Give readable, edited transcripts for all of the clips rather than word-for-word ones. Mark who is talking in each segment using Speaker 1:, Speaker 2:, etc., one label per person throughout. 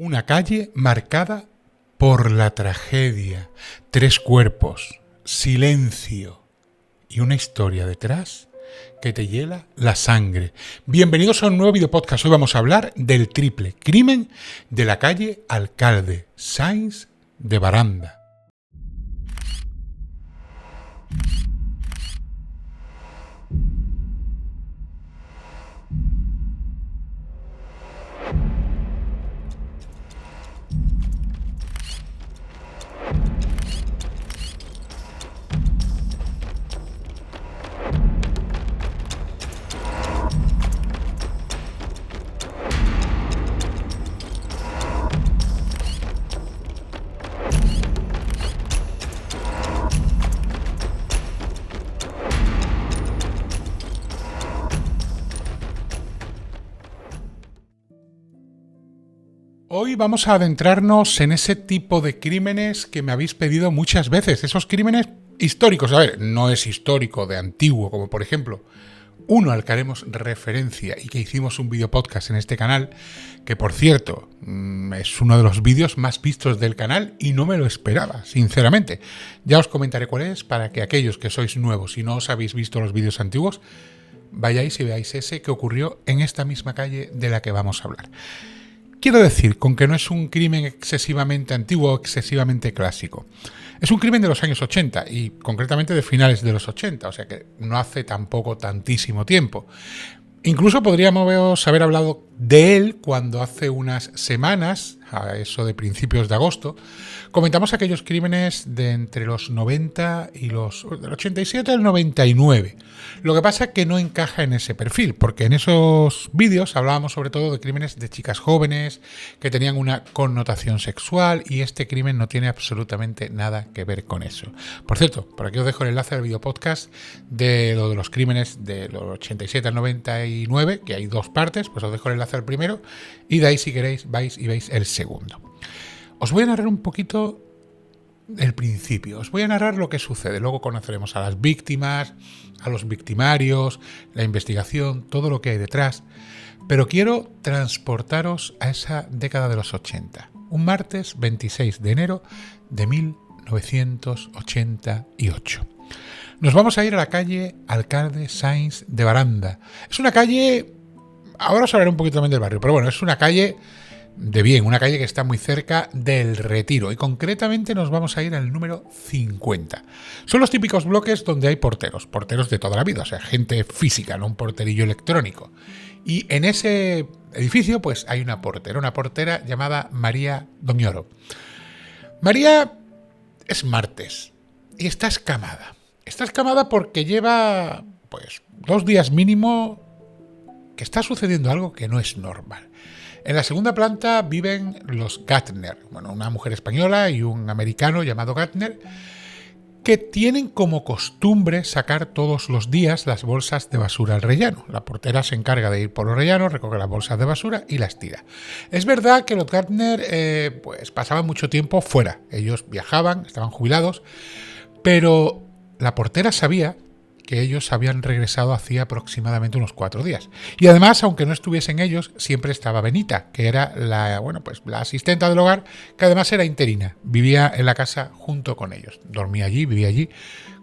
Speaker 1: Una calle marcada por la tragedia, 3 cuerpos, silencio y una historia detrás que te hiela la sangre. Bienvenidos a un nuevo video podcast. Hoy vamos a hablar del triple crimen de la calle Alcalde Sáenz de Baranda. Hoy vamos a adentrarnos en ese tipo de crímenes que me habéis pedido muchas veces, esos crímenes históricos. A ver, no es histórico de antiguo, como por ejemplo uno al que haremos referencia y que hicimos un video podcast en este canal, que por cierto es uno de los vídeos más vistos del canal y no me lo esperaba, sinceramente. Ya os comentaré cuál es para que aquellos que sois nuevos y no os habéis visto los vídeos antiguos, vayáis y veáis ese que ocurrió en esta misma calle de la que vamos a hablar. Quiero decir, con que no es un crimen excesivamente antiguo o excesivamente clásico. Es un crimen de los años 80 y concretamente de finales de los 80, o sea que no hace tampoco tantísimo tiempo. Incluso podríamos haber hablado de él cuando hace unas semanas, a eso de principios de agosto, comentamos aquellos crímenes de entre los 90 y del 87 al 99. Lo que pasa es que no encaja en ese perfil, porque en esos vídeos hablábamos sobre todo de crímenes de chicas jóvenes que tenían una connotación sexual y este crimen no tiene absolutamente nada que ver con eso. Por cierto, por aquí os dejo el enlace al video podcast de lo de los crímenes de los 87 al 99, que hay 2 partes, pues os dejo el enlace al primero y de ahí si queréis vais y veis el segundo. Os voy a narrar un poquito el principio, os voy a narrar lo que sucede, luego conoceremos a las víctimas, a los victimarios, la investigación, todo lo que hay detrás, pero quiero transportaros a esa década de los 80, un martes 26 de enero de 1988. Nos vamos a ir a la calle Alcalde Sáenz de Baranda. Es una calle, ahora os hablaré un poquito también del barrio, pero bueno, es una calle de bien, una calle que está muy cerca del Retiro y concretamente nos vamos a ir al número 50. Son los típicos bloques donde hay porteros de toda la vida, o sea, gente física, no un porterillo electrónico. Y en ese edificio pues hay una portera llamada María Doñoro. María es martes y está escamada. Está escamada porque lleva pues 2 días mínimo que está sucediendo algo que no es normal. En la segunda planta viven los Gärtner, bueno, una mujer española y un americano llamado Gärtner, que tienen como costumbre sacar todos los días las bolsas de basura al rellano. La portera se encarga de ir por los rellanos, recoge las bolsas de basura y las tira. Es verdad que los Gärtner pues pasaban mucho tiempo fuera. Ellos viajaban, estaban jubilados, pero la portera sabía que ellos habían regresado hacía aproximadamente unos 4 días. Y además, aunque no estuviesen ellos, siempre estaba Benita, que era la asistenta del hogar, que además era interina. Vivía en la casa junto con ellos. Dormía allí, vivía allí,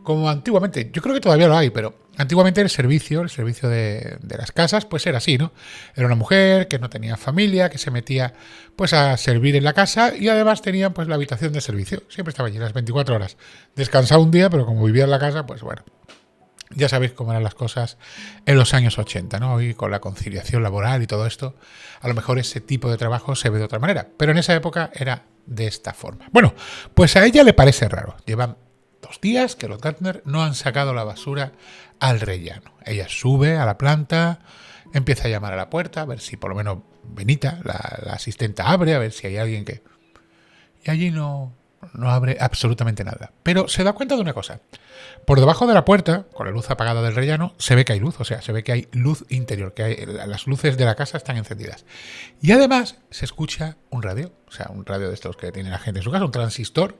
Speaker 1: como antiguamente. Yo creo que todavía lo hay, pero antiguamente el servicio de las casas, pues era así, ¿no? Era una mujer que no tenía familia, que se metía pues a servir en la casa y además tenía pues la habitación de servicio. Siempre estaba allí las 24 horas. Descansaba un día, pero como vivía en la casa, pues bueno. Ya sabéis cómo eran las cosas en los años 80, ¿no? Hoy con la conciliación laboral y todo esto, a lo mejor ese tipo de trabajo se ve de otra manera, pero en esa época era de esta forma. Bueno, pues a ella le parece raro. Llevan 2 días que los Gärtner no han sacado la basura al rellano. Ella sube a la planta, empieza a llamar a la puerta, a ver si por lo menos Benita, la asistenta, abre, a ver si hay alguien que... Y allí no abre absolutamente nada. Pero se da cuenta de una cosa. Por debajo de la puerta, con la luz apagada del rellano, se ve que hay luz, o sea, se ve que hay luz interior, las luces de la casa están encendidas. Y además se escucha un radio, o sea, un radio de estos que tiene la gente en su casa, un transistor,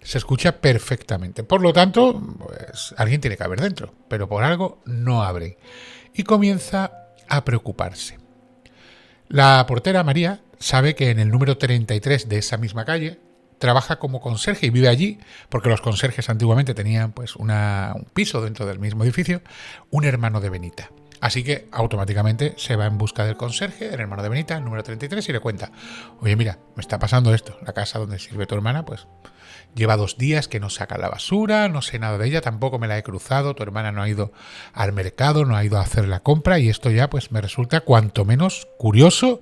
Speaker 1: se escucha perfectamente. Por lo tanto, pues alguien tiene que haber dentro, pero por algo no abre. Y comienza a preocuparse. La portera María sabe que en el número 33 de esa misma calle trabaja como conserje y vive allí, porque los conserjes antiguamente tenían pues un piso dentro del mismo edificio, un hermano de Benita. Así que automáticamente se va en busca del conserje, el hermano de Benita, el número 33, y le cuenta: oye, mira, me está pasando esto, la casa donde sirve tu hermana, pues lleva 2 días que no saca la basura, no sé nada de ella, tampoco me la he cruzado, tu hermana no ha ido al mercado, no ha ido a hacer la compra, y esto ya pues me resulta cuanto menos curioso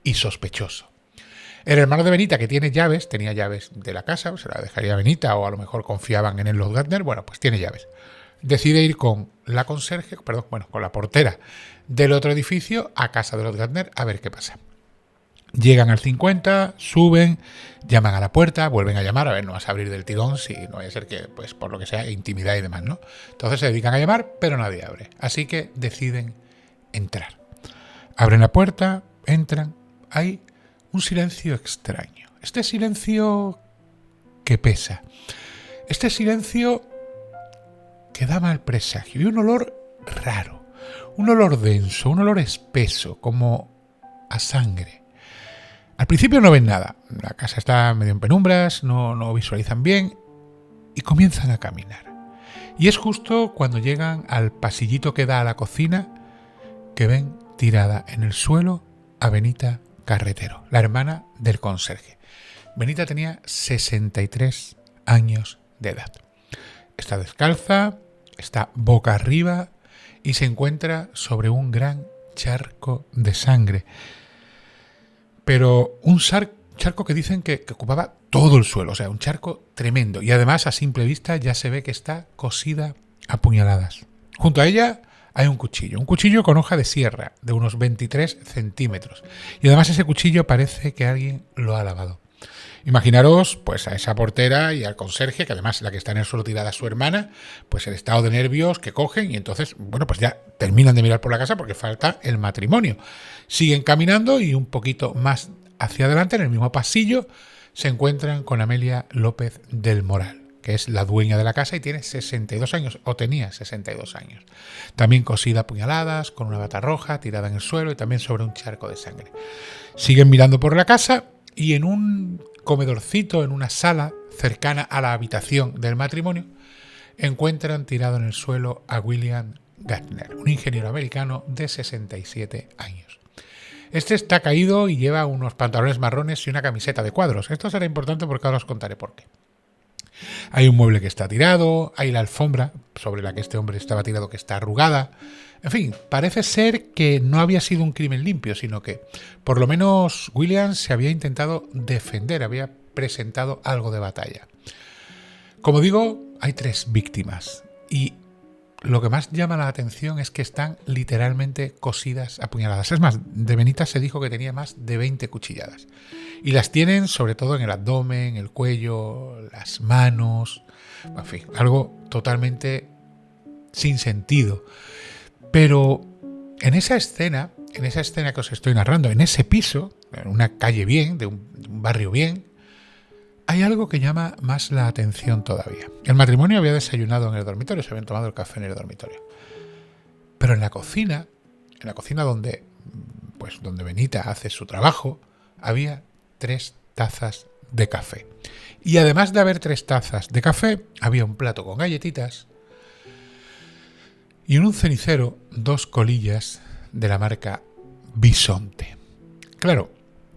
Speaker 1: y sospechoso. El hermano de Benita, que tiene llaves, tenía llaves de la casa, o se la dejaría a Benita, o a lo mejor confiaban en él los Gardner, bueno, pues tiene llaves. Decide ir con la conserje, con la portera del otro edificio a casa de los Gardner a ver qué pasa. Llegan al 50, suben, llaman a la puerta, vuelven a llamar, a ver, no vas a abrir del tirón, si no vaya a ser que, pues por lo que sea, intimidad y demás, ¿no? Entonces se dedican a llamar, pero nadie abre. Así que deciden entrar. Abren la puerta, entran, hay un silencio extraño. Este silencio que pesa. Este silencio que da mal presagio. Y un olor raro. Un olor denso, un olor espeso, como a sangre. Al principio no ven nada. La casa está medio en penumbras, no visualizan bien y comienzan a caminar. Y es justo cuando llegan al pasillito que da a la cocina que ven tirada en el suelo a Benita Carretero, la hermana del conserje. Benita tenía 63 años de edad. Está descalza, está boca arriba y se encuentra sobre un gran charco de sangre. Pero un charco que dicen que ocupaba todo el suelo, o sea, un charco tremendo. Y además, a simple vista, ya se ve que está cosida a puñaladas. Junto a ella hay un cuchillo con hoja de sierra de unos 23 centímetros. Y además ese cuchillo parece que alguien lo ha lavado. Imaginaros pues a esa portera y al conserje, que además la que está en el suelo tirada es su hermana, pues el estado de nervios que cogen y entonces, bueno, pues ya terminan de mirar por la casa porque falta el matrimonio. Siguen caminando y un poquito más hacia adelante, en el mismo pasillo, se encuentran con Amelia López del Moral, que es la dueña de la casa y tiene 62 años, o tenía 62 años. También cosida a puñaladas, con una bata roja, tirada en el suelo y también sobre un charco de sangre. Siguen mirando por la casa y en un comedorcito, en una sala cercana a la habitación del matrimonio, encuentran tirado en el suelo a William Gardner, un ingeniero americano de 67 años. Este está caído y lleva unos pantalones marrones y una camiseta de cuadros. Esto será importante porque ahora os contaré por qué. Hay un mueble que está tirado, hay la alfombra sobre la que este hombre estaba tirado que está arrugada. En fin, parece ser que no había sido un crimen limpio, sino que por lo menos William se había intentado defender, había presentado algo de batalla. Como digo, hay 3 víctimas y lo que más llama la atención es que están literalmente cosidas a puñaladas. Es más, de Benita se dijo que tenía más de 20 cuchilladas. Y las tienen sobre todo en el abdomen, el cuello, las manos, en fin, algo totalmente sin sentido. Pero en esa escena que os estoy narrando, en ese piso, en una calle bien, de un barrio bien, hay algo que llama más la atención todavía. El matrimonio había desayunado en el dormitorio, se habían tomado el café en el dormitorio. Pero en la cocina donde Benita hace su trabajo, había 3 tazas de café. Y además de haber 3 tazas de café, había un plato con galletitas y en un cenicero 2 colillas de la marca Bisonte. Claro,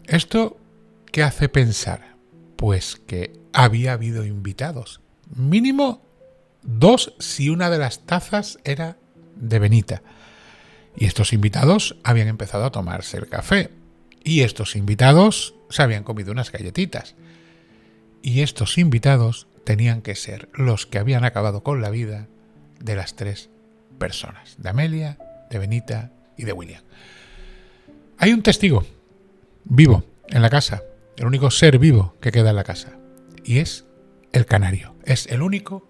Speaker 1: ¿esto qué hace pensar? Pues que había habido invitados. Mínimo 2 si una de las tazas era de Benita. Y estos invitados habían empezado a tomarse el café. Y estos invitados se habían comido unas galletitas. Y estos invitados tenían que ser los que habían acabado con la vida de las 3 personas. De Amelia, de Benita y de William. Hay un testigo vivo en la casa. El único ser vivo que queda en la casa. Y es el canario. Es el único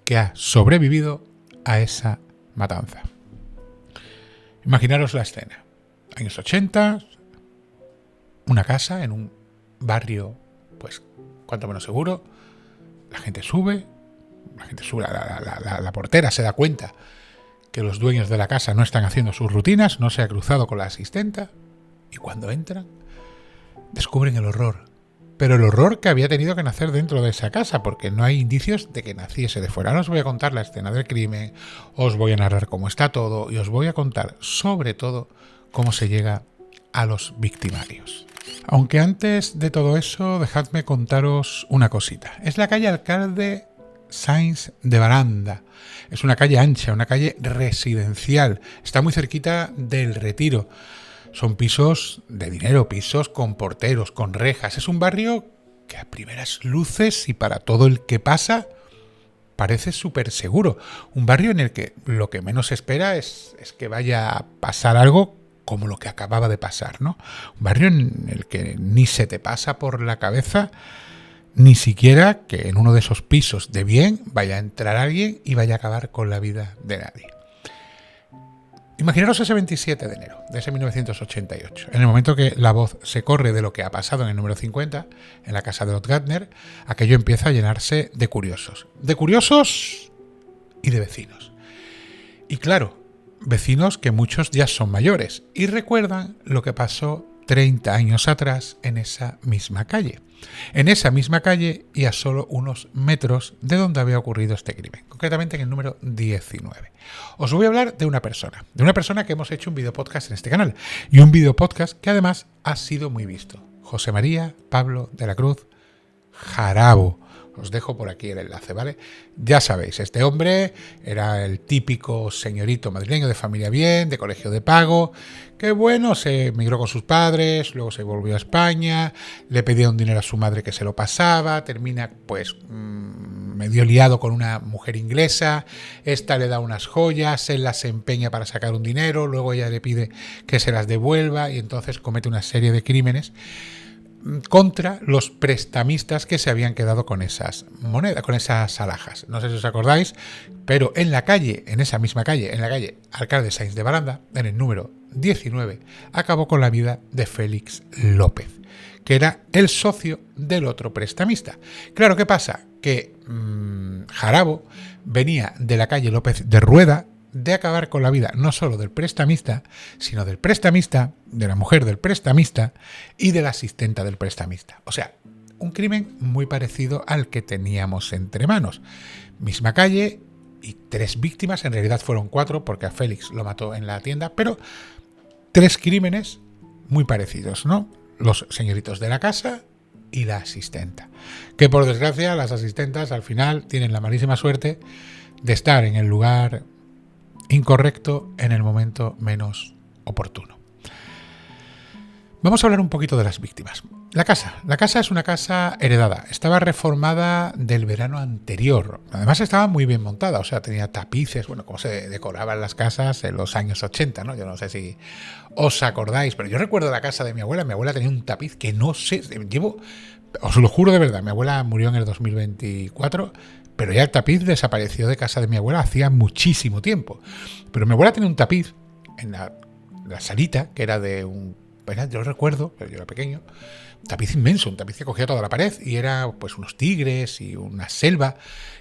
Speaker 1: que ha sobrevivido a esa matanza. Imaginaros la escena. Años 80, una casa en un barrio, pues, cuanto menos seguro. La gente sube, la portera se da cuenta que los dueños de la casa no están haciendo sus rutinas, no se ha cruzado con la asistenta. Y cuando entran, descubren el horror. Pero el horror que había tenido que nacer dentro de esa casa, porque no hay indicios de que naciese de fuera. Ahora os voy a contar la escena del crimen, os voy a narrar cómo está todo y os voy a contar, sobre todo, cómo se llega a los victimarios. Aunque antes de todo eso, dejadme contaros una cosita. Es la calle Alcalde Sáinz de Baranda. Es una calle ancha, una calle residencial. Está muy cerquita del Retiro. Son pisos de dinero, pisos con porteros, con rejas. Es un barrio que a primeras luces y para todo el que pasa parece súper seguro. Un barrio en el que lo que menos se espera es que vaya a pasar algo como lo que acababa de pasar, ¿no? Un barrio en el que ni se te pasa por la cabeza ni siquiera que en uno de esos pisos de bien vaya a entrar alguien y vaya a acabar con la vida de nadie. Imaginaros ese 27 de enero de ese 1988, en el momento que la voz se corre de lo que ha pasado en el número 50, en la casa de Lot Gardner, aquello empieza a llenarse de curiosos y de vecinos. Y claro, vecinos que muchos ya son mayores y recuerdan lo que pasó 30 años atrás en esa misma calle. En esa misma calle y a solo unos metros de donde había ocurrido este crimen, concretamente en el número 19. Os voy a hablar de una persona que hemos hecho un videopodcast en este canal y un videopodcast que además ha sido muy visto. José María Pablo de la Cruz Jarabo. Os dejo por aquí el enlace, ¿vale? Ya sabéis, este hombre era el típico señorito madrileño de familia bien, de colegio de pago, que bueno, se emigró con sus padres, luego se volvió a España, le pedía un dinero a su madre que se lo pasaba, termina pues medio liado con una mujer inglesa, esta le da unas joyas, él las empeña para sacar un dinero, luego ella le pide que se las devuelva y entonces comete una serie de crímenes contra los prestamistas que se habían quedado con esas monedas, con esas alhajas. No sé si os acordáis, pero en la calle, en esa misma calle, en la calle Alcalde Sáinz de Baranda, en el número 19, acabó con la vida de Félix López, que era el socio del otro prestamista. Claro, ¿qué pasa? Que Jarabo venía de la calle López de Rueda, de acabar con la vida no solo del prestamista, sino del prestamista, de la mujer del prestamista y de la asistenta del prestamista. O sea, un crimen muy parecido al que teníamos entre manos. Misma calle y 3 víctimas, en realidad fueron 4 porque a Félix lo mató en la tienda, pero 3 crímenes muy parecidos, ¿no? Los señoritos de la casa y la asistenta. Que por desgracia las asistentas al final tienen la malísima suerte de estar en el lugar incorrecto en el momento menos oportuno. Vamos a hablar un poquito de las víctimas. La casa es una casa heredada. Estaba reformada del verano anterior. Además estaba muy bien montada, o sea, tenía tapices, bueno, como se decoraban las casas en los años 80, ¿no? Yo no sé si os acordáis, pero yo recuerdo la casa de mi abuela. Mi abuela tenía un tapiz que no sé, os lo juro de verdad, mi abuela murió en el 2024, pero ya el tapiz desapareció de casa de mi abuela hacía muchísimo tiempo. Pero mi abuela tenía un tapiz en la salita, que era de un... Yo lo recuerdo, pero yo era pequeño. Un tapiz inmenso, un tapiz que cogía toda la pared y era pues unos tigres y una selva.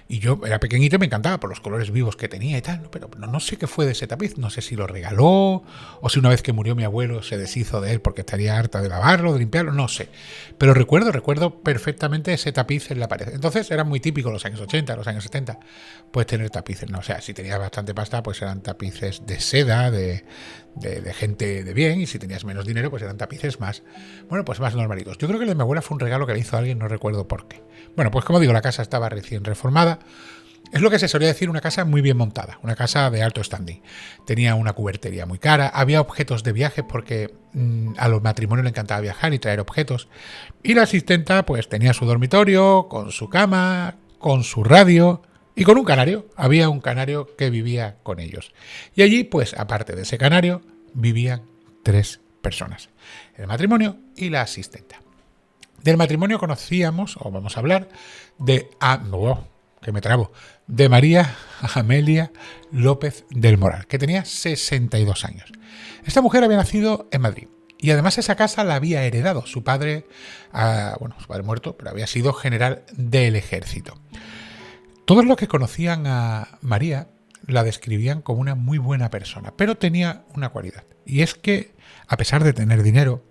Speaker 1: Y yo era pequeñito y me encantaba por los colores vivos que tenía y tal, ¿no? Pero no sé qué fue de ese tapiz. No sé si lo regaló o si una vez que murió mi abuelo se deshizo de él porque estaría harta de lavarlo, de limpiarlo, no sé. Pero recuerdo perfectamente ese tapiz en la pared. Entonces era muy típico en los años 80, los años 70, pues tener tapices, ¿no? O sea, si tenías bastante pasta, pues eran tapices de seda, de gente de bien, y si tenías menos dinero, pues eran tapices más, bueno, pues más normalitos. Yo creo que el de mi abuela fue un regalo que le hizo a alguien, no recuerdo por qué. Bueno, pues como digo, la casa estaba recién reformada. Es lo que se solía decir una casa muy bien montada, una casa de alto standing. Tenía una cubertería muy cara, había objetos de viaje porque a los matrimonios le encantaba viajar y traer objetos. Y la asistenta pues tenía su dormitorio, con su cama, con su radio y con un canario. Había un canario que vivía con ellos. Y allí, pues aparte de ese canario, vivían 3 personas. El matrimonio y la asistenta. Del matrimonio conocíamos, o vamos a hablar, de María Amelia López del Moral, que tenía 62 años. Esta mujer había nacido en Madrid y además esa casa la había heredado. Su padre, su padre muerto, pero había sido general del ejército. Todos los que conocían a María la describían como una muy buena persona, pero tenía una cualidad, y es que, a pesar de tener dinero,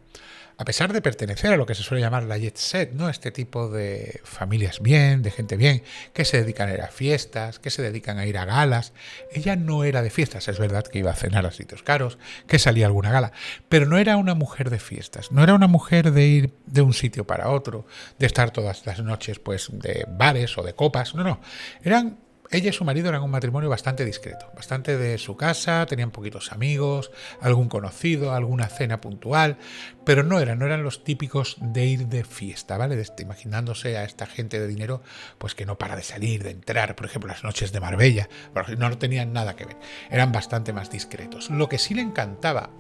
Speaker 1: a pesar de pertenecer a lo que se suele llamar la jet set, ¿no? Este tipo de familias bien, de gente bien, que se dedican a ir a fiestas, que se dedican a ir a galas. Ella no era de fiestas, es verdad que iba a cenar a sitios caros, que salía a alguna gala, pero no era una mujer de fiestas, no era una mujer de ir de un sitio para otro, de estar todas las noches pues de bares o de copas, no. Ella y su marido eran un matrimonio bastante discreto, bastante de su casa, tenían poquitos amigos, algún conocido, alguna cena puntual, pero no eran los típicos de ir de fiesta, ¿vale? Imaginándose a esta gente de dinero, pues que no para de salir, de entrar, por ejemplo, las noches de Marbella, porque no tenían nada que ver, eran bastante más discretos. Lo que sí le encantaba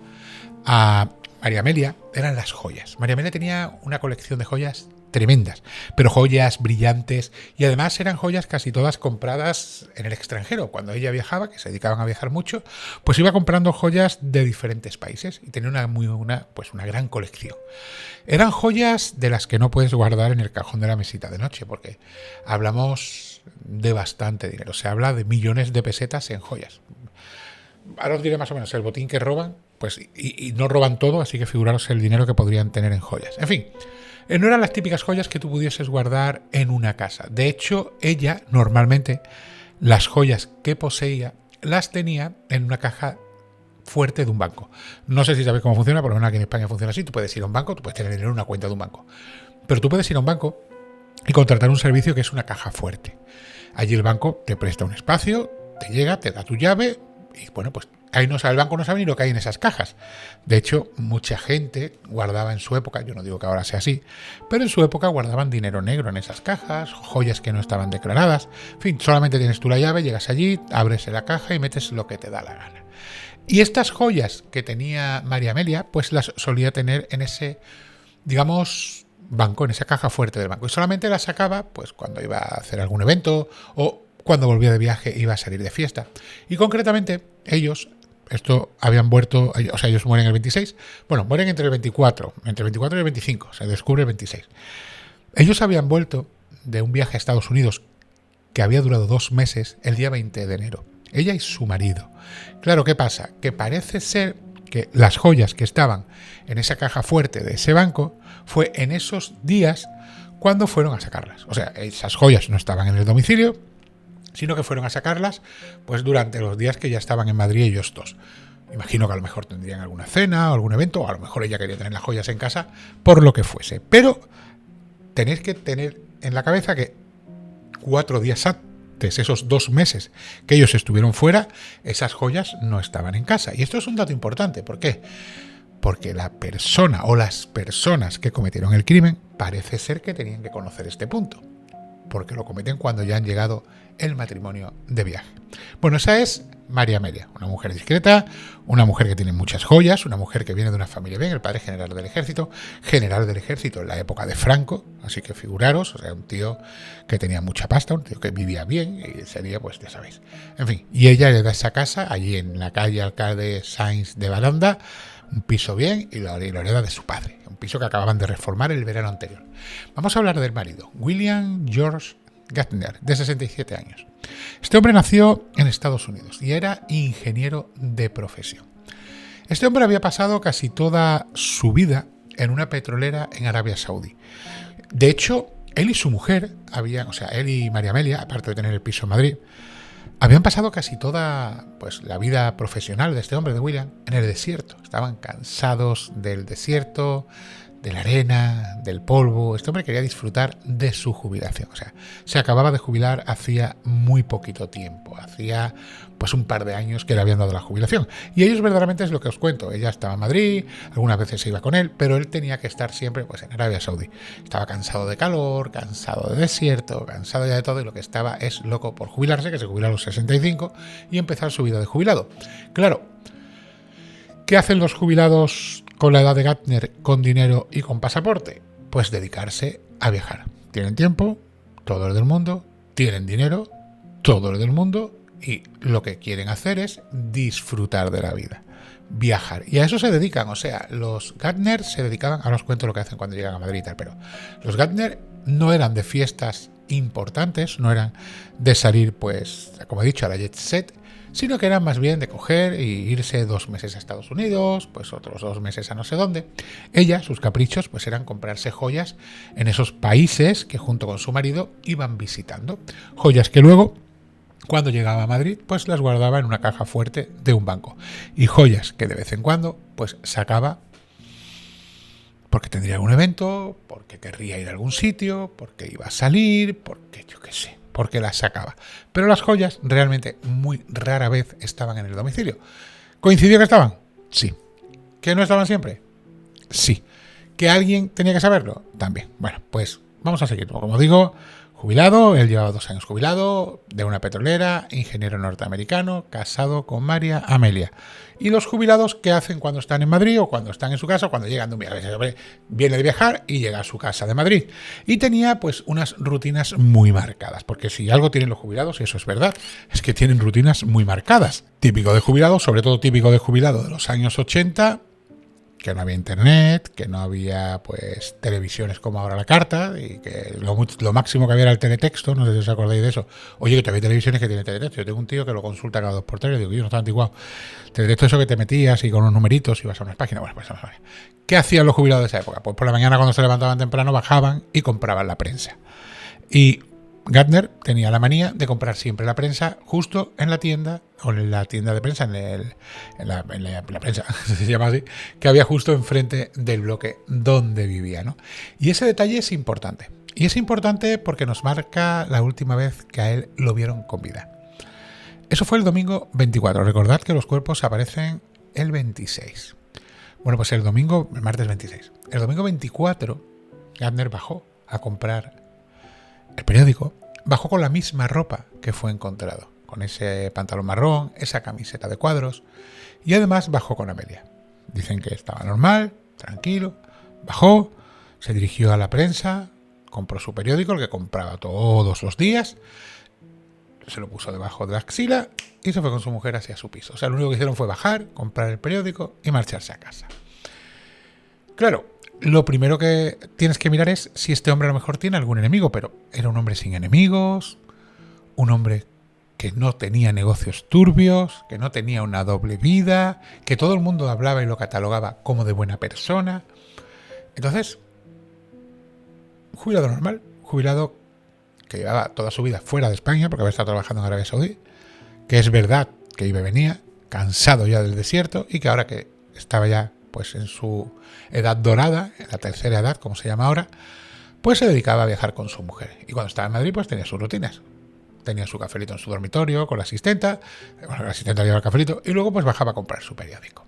Speaker 1: a María Amelia eran las joyas. María Amelia tenía una colección de joyas tremendas, pero joyas brillantes, y además eran joyas casi todas compradas en el extranjero. Cuando ella viajaba, que se dedicaban a viajar mucho, pues iba comprando joyas de diferentes países y tenía una gran colección. Eran joyas de las que no puedes guardar en el cajón de la mesita de noche, porque hablamos de bastante dinero. Se habla de millones de pesetas en joyas. Ahora os diré más o menos el botín que roban, pues y no roban todo, así que figuraros el dinero que podrían tener en joyas. En fin, no eran las típicas joyas que tú pudieses guardar en una casa. De hecho, ella normalmente las joyas que poseía las tenía en una caja fuerte de un banco. No sé si sabéis cómo funciona, por lo menos aquí en España funciona así. Tú puedes ir a un banco, tú puedes tener dinero en una cuenta de un banco, pero tú puedes ir a un banco y contratar un servicio que es una caja fuerte. Allí el banco te presta un espacio, te llega, te da tu llave y bueno, pues ahí el banco no sabe ni lo que hay en esas cajas. De hecho, mucha gente guardaba en su época, yo no digo que ahora sea así, pero en su época guardaban dinero negro en esas cajas, joyas que no estaban declaradas. En fin, solamente tienes tú la llave, llegas allí, abres la caja y metes lo que te da la gana. Y estas joyas que tenía María Amelia, pues las solía tener en ese, digamos, banco, en esa caja fuerte del banco. Y solamente las sacaba pues cuando iba a hacer algún evento o cuando volvía de viaje iba a salir de fiesta. Y concretamente ellos, habían muerto, o sea, ellos mueren el 26, bueno, mueren entre el 24 y el 25, se descubre el 26. Ellos habían vuelto de un viaje a Estados Unidos que había durado 2 meses el día 20 de enero. Ella y su marido. Claro, ¿qué pasa? Que parece ser que las joyas que estaban en esa caja fuerte de ese banco fue en esos días cuando fueron a sacarlas. O sea, esas joyas no estaban en el domicilio, sino que fueron a sacarlas pues durante los días que ya estaban en Madrid ellos dos. Imagino que a lo mejor tendrían alguna cena o algún evento, o a lo mejor ella quería tener las joyas en casa, por lo que fuese. Pero tenéis que tener en la cabeza que 4 días antes, esos 2 meses que ellos estuvieron fuera, esas joyas no estaban en casa. Y esto es un dato importante. ¿Por qué? Porque la persona o las personas que cometieron el crimen parece ser que tenían que conocer este punto, porque lo cometen cuando ya han llegado el matrimonio de viaje. Bueno, esa es María Amelia, una mujer discreta, una mujer que tiene muchas joyas, una mujer que viene de una familia bien, el padre general del ejército en la época de Franco, así que figuraros, o sea, un tío que tenía mucha pasta, un tío que vivía bien y sería, pues ya sabéis. En fin, y ella le da esa casa allí en la calle Alcalde Sainz de Baranda, un piso bien, y lo hereda de su padre, un piso que acababan de reformar el verano anterior. Vamos a hablar del marido, William George Gardner, de 67 años. Este hombre nació en Estados Unidos y era ingeniero de profesión. Este hombre había pasado casi toda su vida en una petrolera en Arabia Saudí. De hecho, él y su mujer él y María Amelia, aparte de tener el piso en Madrid, habían pasado casi toda pues la vida profesional de este hombre, de William, en el desierto. Estaban cansados del desierto, de la arena, del polvo. Este hombre quería disfrutar de su jubilación. O sea, se acababa de jubilar hacía muy poquito tiempo. Hacía pues un par de años que le habían dado la jubilación. Y ellos verdaderamente es lo que os cuento. Ella estaba en Madrid, algunas veces se iba con él, pero él tenía que estar siempre pues en Arabia Saudí. Estaba cansado de calor, cansado de desierto, cansado ya de todo, y lo que estaba es loco por jubilarse, que se jubiló a los 65 y empezar su vida de jubilado. Claro, ¿qué hacen los jubilados con la edad de Gardner, con dinero y con pasaporte? Pues dedicarse a viajar. Tienen tiempo, todo lo del mundo, tienen dinero, todo lo del mundo, y lo que quieren hacer es disfrutar de la vida, viajar. Y a eso se dedican. O sea, los Gardner se dedicaban, ahora os cuento lo que hacen cuando llegan a Madrid y tal, pero los Gardner no eran de fiestas importantes, no eran de salir, pues, como he dicho, a la jet set, sino que eran más bien de coger e irse 2 meses a Estados Unidos, pues otros 2 meses a no sé dónde. Ella, sus caprichos, pues eran comprarse joyas en esos países que junto con su marido iban visitando. Joyas que luego, cuando llegaba a Madrid, pues las guardaba en una caja fuerte de un banco. Y joyas que de vez en cuando, pues sacaba porque tendría algún evento, porque querría ir a algún sitio, porque iba a salir, porque yo qué sé, porque las sacaba. Pero las joyas realmente muy rara vez estaban en el domicilio. ¿Coincidió que estaban? Sí. ¿Que no estaban siempre? Sí. ¿Que alguien tenía que saberlo? También. Bueno, pues vamos a seguir. Como digo, jubilado, él llevaba 2 años jubilado, de una petrolera, ingeniero norteamericano, casado con María Amelia. Y los jubilados, ¿qué hacen cuando están en Madrid o cuando están en su casa o cuando llegan de un viaje? Viene de viajar y llega a su casa de Madrid. Y tenía pues unas rutinas muy marcadas, porque si algo tienen los jubilados, y eso es verdad, es que tienen rutinas muy marcadas. Típico de jubilado, sobre todo típico de jubilado de los años 80, que no había internet, que no había pues televisiones como ahora la carta, y que lo máximo que había era el teletexto. No sé si os acordáis de eso. Oye, que todavía hay televisiones que tienen teletexto. Yo tengo un tío que lo consulta cada 2x3, digo, yo no está antiguado. Teletexto, eso que te metías y con unos numeritos ibas a unas páginas. Bueno, pues vamos a ver. ¿Qué hacían los jubilados de esa época? Pues por la mañana, cuando se levantaban temprano, bajaban y compraban la prensa. Y Gardner tenía la manía de comprar siempre la prensa justo en la tienda, o en la tienda de prensa, en la prensa, se llama así, que había justo enfrente del bloque donde vivía, ¿no? Y ese detalle es importante. Y es importante porque nos marca la última vez que a él lo vieron con vida. Eso fue el domingo 24. Recordad que los cuerpos aparecen el 26. Bueno, pues el martes 26. El domingo 24, Gardner bajó a comprar el periódico, bajó con la misma ropa que fue encontrado, con ese pantalón marrón, esa camiseta de cuadros, y además bajó con Amelia. Dicen que estaba normal, tranquilo, bajó, se dirigió a la prensa, compró su periódico, el que compraba todos los días, se lo puso debajo de la axila y se fue con su mujer hacia su piso. O sea, lo único que hicieron fue bajar, comprar el periódico y marcharse a casa. Claro, lo primero que tienes que mirar es si este hombre a lo mejor tiene algún enemigo, pero era un hombre sin enemigos, un hombre que no tenía negocios turbios, que no tenía una doble vida, que todo el mundo hablaba y lo catalogaba como de buena persona. Entonces, jubilado normal, jubilado que llevaba toda su vida fuera de España porque había estado trabajando en Arabia Saudí, que es verdad que iba y venía, cansado ya del desierto, y que ahora que estaba ya pues en su edad dorada, en la tercera edad, como se llama ahora, pues se dedicaba a viajar con su mujer. Y cuando estaba en Madrid, pues tenía sus rutinas. Tenía su cafelito en su dormitorio con la asistenta, bueno, la asistenta llevaba el cafelito, y luego pues bajaba a comprar su periódico.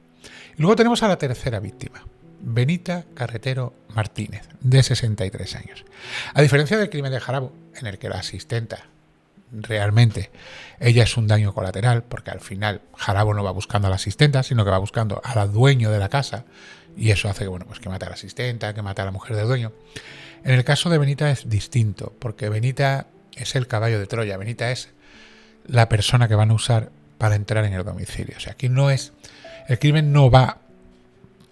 Speaker 1: Y luego tenemos a la tercera víctima, Benita Carretero Martínez, de 63 años. A diferencia del crimen de Jarabo, en el que la asistenta realmente ella es un daño colateral, porque al final Jarabo no va buscando a la asistenta, sino que va buscando al dueño de la casa, y eso hace que, bueno, pues que mate a la asistenta, que mate a la mujer del dueño. En el caso de Benita es distinto, porque Benita es el caballo de Troya. Benita es la persona que van a usar para entrar en el domicilio. O sea, aquí no es, el crimen no va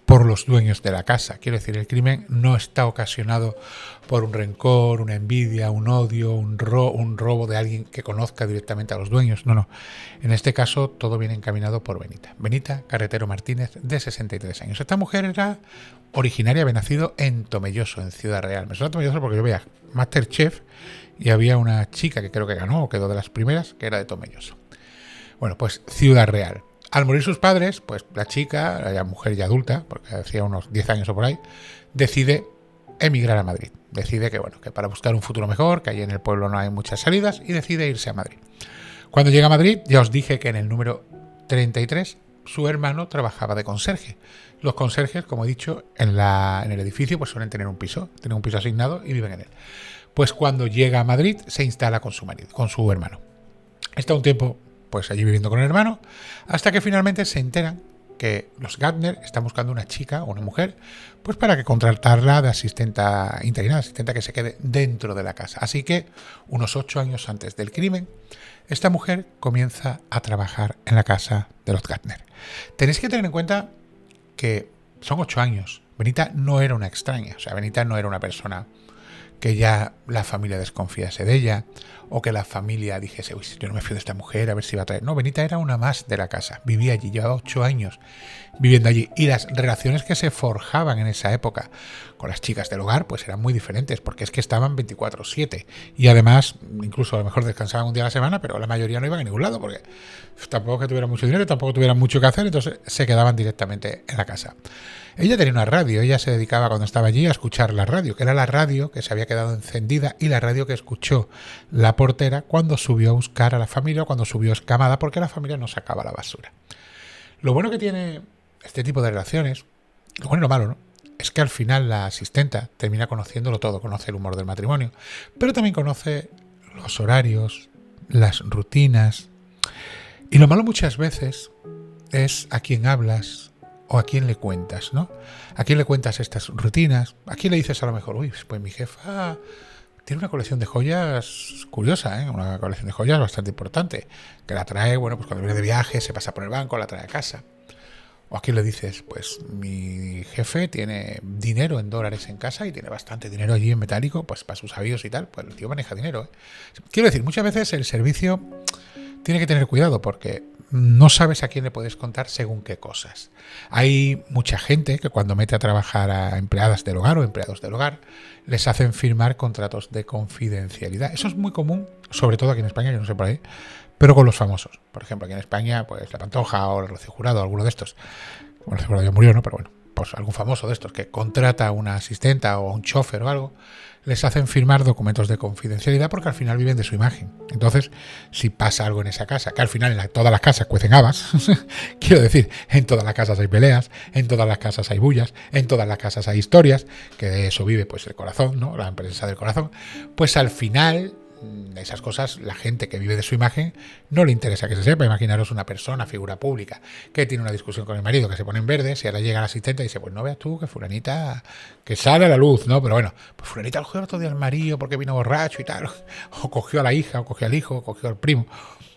Speaker 1: por los dueños de la casa. Quiero decir, el crimen no está ocasionado por un rencor, una envidia, un odio, un robo de alguien que conozca directamente a los dueños. No. En este caso, todo viene encaminado por Benita. Benita Carretero Martínez, de 63 años. Esta mujer era originaria, había nacido en Tomelloso, en Ciudad Real. Me suena Tomelloso porque yo veía MasterChef y había una chica que creo que ganó o quedó de las primeras, que era de Tomelloso. Bueno, pues Ciudad Real. Al morir sus padres, pues la chica, la mujer ya adulta, porque hacía unos 10 años o por ahí, decide emigrar a Madrid. Decide que, bueno, que para buscar un futuro mejor, que allí en el pueblo no hay muchas salidas, y decide irse a Madrid. Cuando llega a Madrid, ya os dije que en el número 33 su hermano trabajaba de conserje. Los conserjes, como he dicho, en el edificio pues suelen tener un piso asignado y viven en él. Pues cuando llega a Madrid se instala con su marido, con su hermano. Está un tiempo pues allí viviendo con el hermano, hasta que finalmente se enteran que los Gardner están buscando una chica o una mujer, pues para que contratarla de asistenta interina, asistenta que se quede dentro de la casa. Así que, unos 8 años antes del crimen, esta mujer comienza a trabajar en la casa de los Gardner. Tenéis que tener en cuenta que son 8 años. Benita no era una extraña, o sea, Benita no era una persona que ya la familia desconfiase de ella, o que la familia dijese, uy, yo no me fío de esta mujer, a ver si va a traer. No, Benita era una más de la casa, vivía allí, llevaba 8 años viviendo allí, y las relaciones que se forjaban en esa época con las chicas del hogar pues eran muy diferentes, porque es que estaban 24/7, y además incluso a lo mejor descansaban un día a la semana, pero la mayoría no iban a ningún lado, porque tampoco que tuvieran mucho dinero, tampoco tuvieran mucho que hacer, entonces se quedaban directamente en la casa. Ella tenía una radio, ella se dedicaba cuando estaba allí a escuchar la radio, que era la radio que se había quedado encendida y la radio que escuchó la portera cuando subió a buscar a la familia o cuando subió escamada, porque la familia no sacaba la basura. Lo bueno que tiene este tipo de relaciones, lo bueno y lo malo, ¿no?, es que al final la asistenta termina conociéndolo todo, conoce el humor del matrimonio, pero también conoce los horarios, las rutinas, y lo malo muchas veces es a quién hablas o a quién le cuentas, ¿no? ¿A quién le cuentas estas rutinas? ¿A quién le dices a lo mejor, uy, pues mi jefa tiene una colección de joyas curiosa, ¿eh? Una colección de joyas bastante importante, que la trae, bueno, pues cuando viene de viaje, se pasa por el banco, la trae a casa. O a quién le dices, pues mi jefe tiene dinero en dólares en casa y tiene bastante dinero allí en metálico, pues para sus amigos y tal, pues el tío maneja dinero, ¿eh? Quiero decir, muchas veces el servicio tiene que tener cuidado porque no sabes a quién le puedes contar según qué cosas. Hay mucha gente que cuando mete a trabajar a empleadas del hogar o empleados del hogar, les hacen firmar contratos de confidencialidad. Eso es muy común, sobre todo aquí en España, yo no sé por ahí, pero con los famosos. Por ejemplo, aquí en España, pues La Pantoja o el Rocío Jurado, alguno de estos. Bueno, el Rocío Jurado ya murió, ¿no? Pero bueno, pues algún famoso de estos que contrata a una asistenta o a un chofer o algo, les hacen firmar documentos de confidencialidad porque al final viven de su imagen. Entonces, si pasa algo en esa casa, que al final en todas las casas cuecen habas, quiero decir, en todas las casas hay peleas, en todas las casas hay bullas, en todas las casas hay historias, que de eso vive pues el corazón, ¿no?, la empresa del corazón, pues al final esas cosas, la gente que vive de su imagen no le interesa que se sepa. Imaginaros una persona, figura pública, que tiene una discusión con el marido, que se pone en verde, y ahora llega el asistente y dice, pues no veas tú que fulanita, que sale a la luz, ¿no? Pero bueno, pues fulanita cogió el otro día al marido porque vino borracho y tal, o cogió a la hija, o cogió al hijo, o cogió al primo.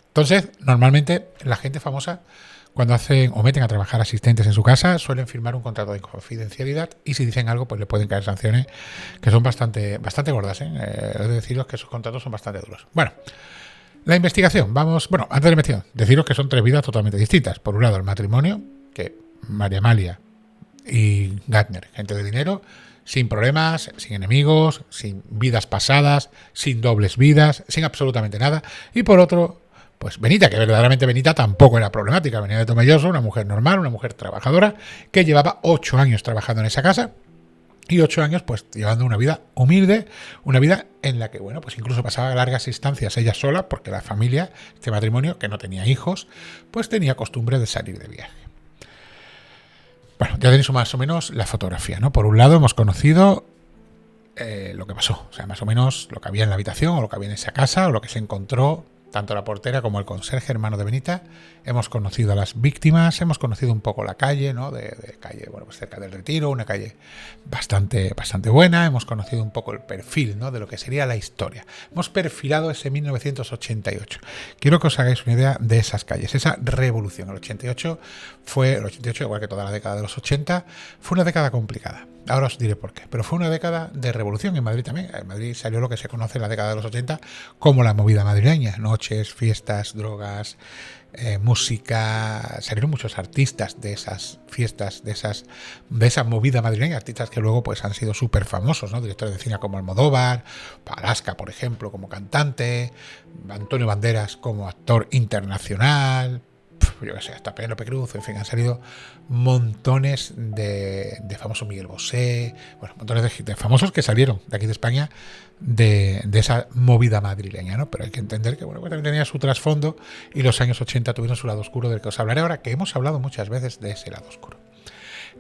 Speaker 1: Entonces, normalmente la gente famosa, cuando hacen o meten a trabajar asistentes en su casa, suelen firmar un contrato de confidencialidad y si dicen algo, pues le pueden caer sanciones que son bastante gordas, ¿eh? He de deciros que esos contratos son bastante duros. Bueno, la investigación. Vamos, bueno, antes de la investigación, deciros que son 3 vidas totalmente distintas. Por un lado, el matrimonio, que María Amalia y Gardner, gente de dinero, sin problemas, sin enemigos, sin vidas pasadas, sin dobles vidas, sin absolutamente nada. Y por otro, pues Benita, que verdaderamente Benita tampoco era problemática, venía de Tomelloso, una mujer normal, una mujer trabajadora, que llevaba 8 años trabajando en esa casa y 8 años pues llevando una vida humilde, una vida en la que, bueno, pues incluso pasaba largas instancias ella sola, porque la familia, este matrimonio, que no tenía hijos, pues tenía costumbre de salir de viaje. Bueno, ya tenéis más o menos la fotografía, ¿no? Por un lado hemos conocido lo que pasó, o sea, más o menos lo que había en la habitación o lo que había en esa casa o lo que se encontró tanto la portera como el conserje, hermano de Benita. Hemos conocido a las víctimas, hemos conocido un poco la calle, ¿no? De calle, bueno, pues cerca del Retiro, una calle bastante buena. Hemos conocido un poco el perfil, ¿no?, de lo que sería la historia. Hemos perfilado ese 1988. Quiero que os hagáis una idea de esas calles, esa revolución. El 88, igual que toda la década de los 80, fue una década complicada. Ahora os diré por qué. Pero fue una década de revolución en Madrid también. En Madrid salió lo que se conoce en la década de los 80 como la movida madrileña. Noches, fiestas, drogas, música. Salieron muchos artistas de esas fiestas, de esa movida madrileña. Artistas que luego pues han sido súper famosos, ¿no? Directores de cine como Almodóvar, Palasca, por ejemplo, como cantante, Antonio Banderas como actor internacional, yo qué sé, hasta Penélope Cruz, en fin, han salido montones de famosos, Miguel Bosé, bueno, montones de famosos que salieron de aquí de España de esa movida madrileña, ¿no? Pero hay que entender que, bueno, pues también tenía su trasfondo y los años 80 tuvieron su lado oscuro, del que os hablaré ahora, que hemos hablado muchas veces de ese lado oscuro.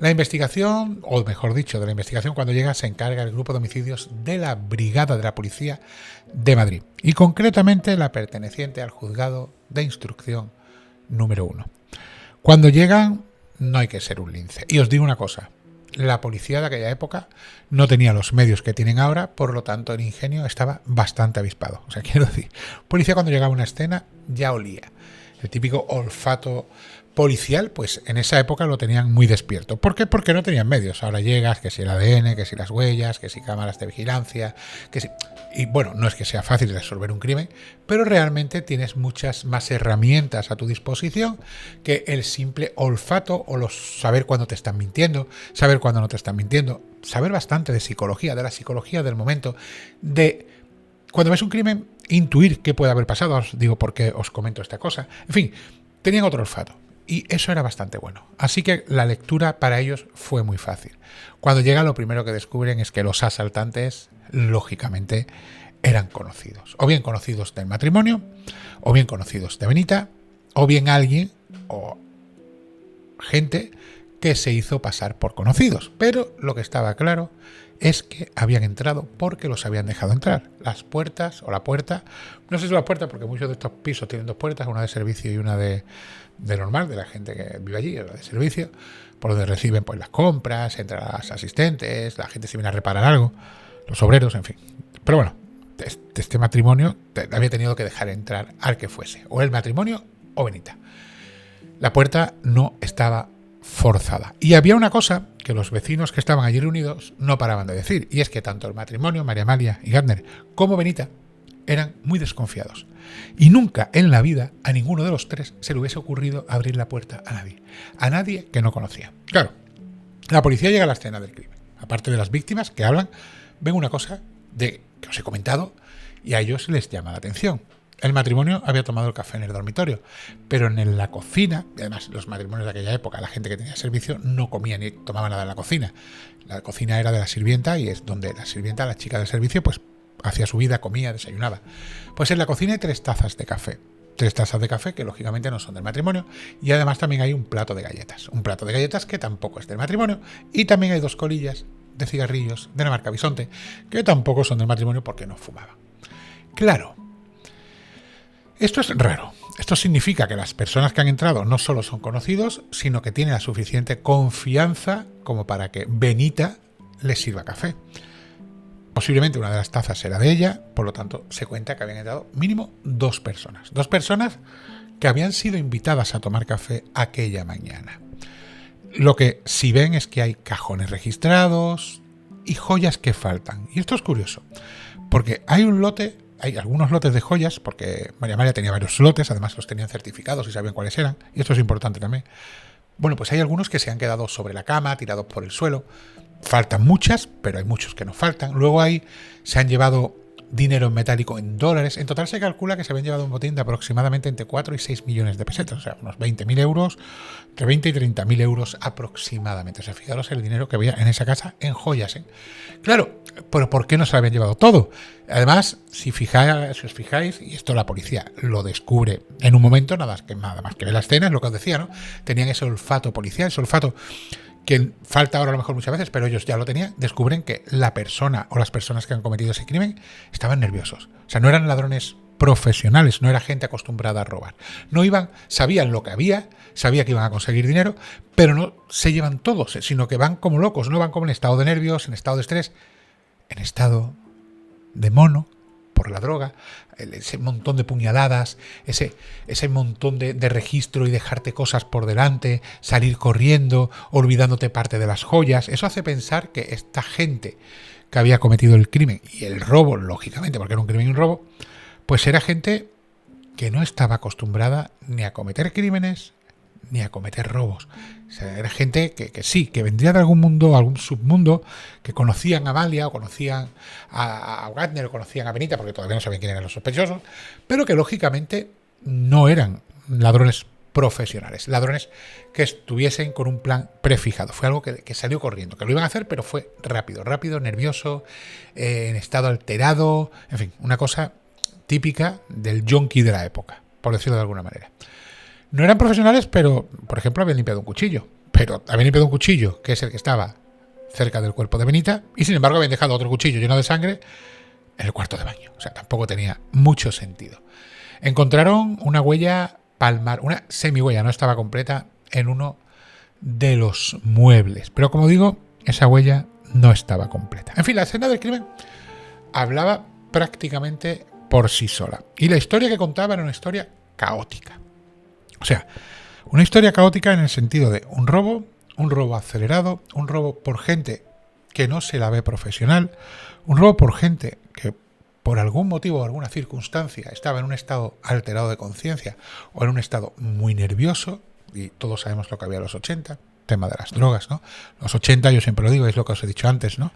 Speaker 1: La investigación, o mejor dicho, de la investigación, cuando llega, se encarga el grupo de homicidios de la Brigada de la Policía de Madrid, y concretamente la perteneciente al Juzgado de Instrucción número 1. Cuando llegan, no hay que ser un lince. Y os digo una cosa, la policía de aquella época no tenía los medios que tienen ahora, por lo tanto el ingenio estaba bastante avispado. O sea, quiero decir, policía cuando llegaba a una escena ya olía. El típico olfato policial, pues en esa época lo tenían muy despierto. ¿Por qué? Porque no tenían medios. Ahora llegas, que si el ADN, que si las huellas, que si cámaras de vigilancia, que si... Y bueno, no es que sea fácil resolver un crimen, pero realmente tienes muchas más herramientas a tu disposición que el simple olfato o saber cuándo te están mintiendo, saber cuándo no te están mintiendo, saber bastante de psicología, de la psicología del momento, de cuando ves un crimen, intuir qué puede haber pasado. Os digo por qué os comento esta cosa. En fin, tenían otro olfato. Y eso era bastante bueno. Así que la lectura para ellos fue muy fácil. Cuando llegan, lo primero que descubren es que los asaltantes, lógicamente, eran conocidos. O bien conocidos del matrimonio, o bien conocidos de Benita, o bien alguien o gente que se hizo pasar por conocidos. Pero lo que estaba claro es que habían entrado porque los habían dejado entrar. Las puertas o la puerta, no sé si la puerta, porque muchos de estos pisos tienen dos puertas, una de servicio y una de normal, de la gente que vive allí, la de servicio, por donde reciben pues las compras, entran las asistentes, la gente se viene a reparar algo, los obreros, en fin. Pero bueno, este matrimonio había tenido que dejar entrar al que fuese, o el matrimonio o Benita. La puerta no estaba forzada. Y había una cosa que los vecinos que estaban allí reunidos no paraban de decir, y es que tanto el matrimonio, María Amalia y Gardner, como Benita, eran muy desconfiados. Y nunca en la vida a ninguno de los tres se le hubiese ocurrido abrir la puerta a nadie que no conocía. Claro, la policía llega a la escena del crimen. Aparte de las víctimas que hablan, ven una cosa que os he comentado y a ellos les llama la atención. El matrimonio había tomado el café en el dormitorio, pero en la cocina, y además los matrimonios de aquella época, la gente que tenía servicio no comía ni tomaba nada en la cocina. La cocina era de la sirvienta y es donde la sirvienta, la chica del servicio, pues hacía su vida, comía, desayunaba. Pues en la cocina hay 3 tazas de café. 3 tazas de café que lógicamente no son del matrimonio, y además también hay un plato de galletas. Un plato de galletas que tampoco es del matrimonio, y también hay 2 colillas de cigarrillos de la marca Bisonte que tampoco son del matrimonio porque no fumaban. Claro, esto es raro. Esto significa que las personas que han entrado no solo son conocidos, sino que tienen la suficiente confianza como para que Benita les sirva café. Posiblemente una de las tazas era de ella, por lo tanto se cuenta que habían entrado mínimo 2 personas. 2 personas que habían sido invitadas a tomar café aquella mañana. Lo que sí ven es que hay cajones registrados y joyas que faltan. Y esto es curioso, porque hay algunos lotes de joyas, porque María Amalia tenía varios lotes, además los tenían certificados y sabían cuáles eran, y esto es importante también. Bueno, pues hay algunos que se han quedado sobre la cama, tirados por el suelo. Faltan muchas, pero hay muchos que no faltan. Luego se han llevado dinero en metálico en dólares. En total se calcula que se habían llevado un botín de aproximadamente entre 4 y 6 millones de pesetas, o sea, unos 20.000 euros, entre 20 y 30.000 euros aproximadamente. O sea, fijaros el dinero que había en esa casa en joyas, ¿eh? Claro, pero ¿por qué no se lo habían llevado todo? Además, si os fijáis, y esto la policía lo descubre en un momento, nada más que ver la escena, es lo que os decía, ¿no? Tenían ese olfato policial, ese olfato que falta ahora a lo mejor muchas veces, pero ellos ya lo tenían. Descubren que la persona o las personas que han cometido ese crimen estaban nerviosos. O sea, no eran ladrones profesionales, no era gente acostumbrada a robar. No iban, sabían lo que había, sabían que iban a conseguir dinero, pero no se llevan todos, sino que van como locos, no van como en estado de nervios, en estado de estrés, en estado de mono por la droga, ese montón de puñaladas, ese montón de registro y dejarte cosas por delante, salir corriendo, olvidándote parte de las joyas. Eso hace pensar que esta gente que había cometido el crimen y el robo, lógicamente, porque era un crimen y un robo, pues era gente que no estaba acostumbrada ni a cometer crímenes ni a cometer robos. O sea, era gente que vendría de algún mundo, algún submundo, que conocían a Amalia o conocían a Gardner o conocían a Benita, porque todavía no sabían quién eran los sospechosos, pero que lógicamente no eran ladrones profesionales, ladrones que estuviesen con un plan prefijado. Fue algo que salió corriendo, que lo iban a hacer, pero fue rápido, nervioso, en estado alterado, en fin, una cosa típica del yonki de la época, por decirlo de alguna manera. No eran profesionales, pero, por ejemplo, habían limpiado un cuchillo. Pero habían limpiado un cuchillo, que es el que estaba cerca del cuerpo de Benita, y sin embargo habían dejado otro cuchillo lleno de sangre en el cuarto de baño. O sea, tampoco tenía mucho sentido. Encontraron una huella palmar, una semihuella, no estaba completa, en uno de los muebles. Pero como digo, esa huella no estaba completa. En fin, la escena del crimen hablaba prácticamente por sí sola. Y la historia que contaba era una historia caótica. O sea, Una historia caótica en el sentido de un robo acelerado, un robo por gente que no se la ve profesional, un robo por gente que por algún motivo o alguna circunstancia estaba en un estado alterado de conciencia o en un estado muy nervioso, y todos sabemos lo que había en los 80, tema de las drogas, ¿no? Los 80, yo siempre lo digo, es lo que os he dicho antes, ¿no?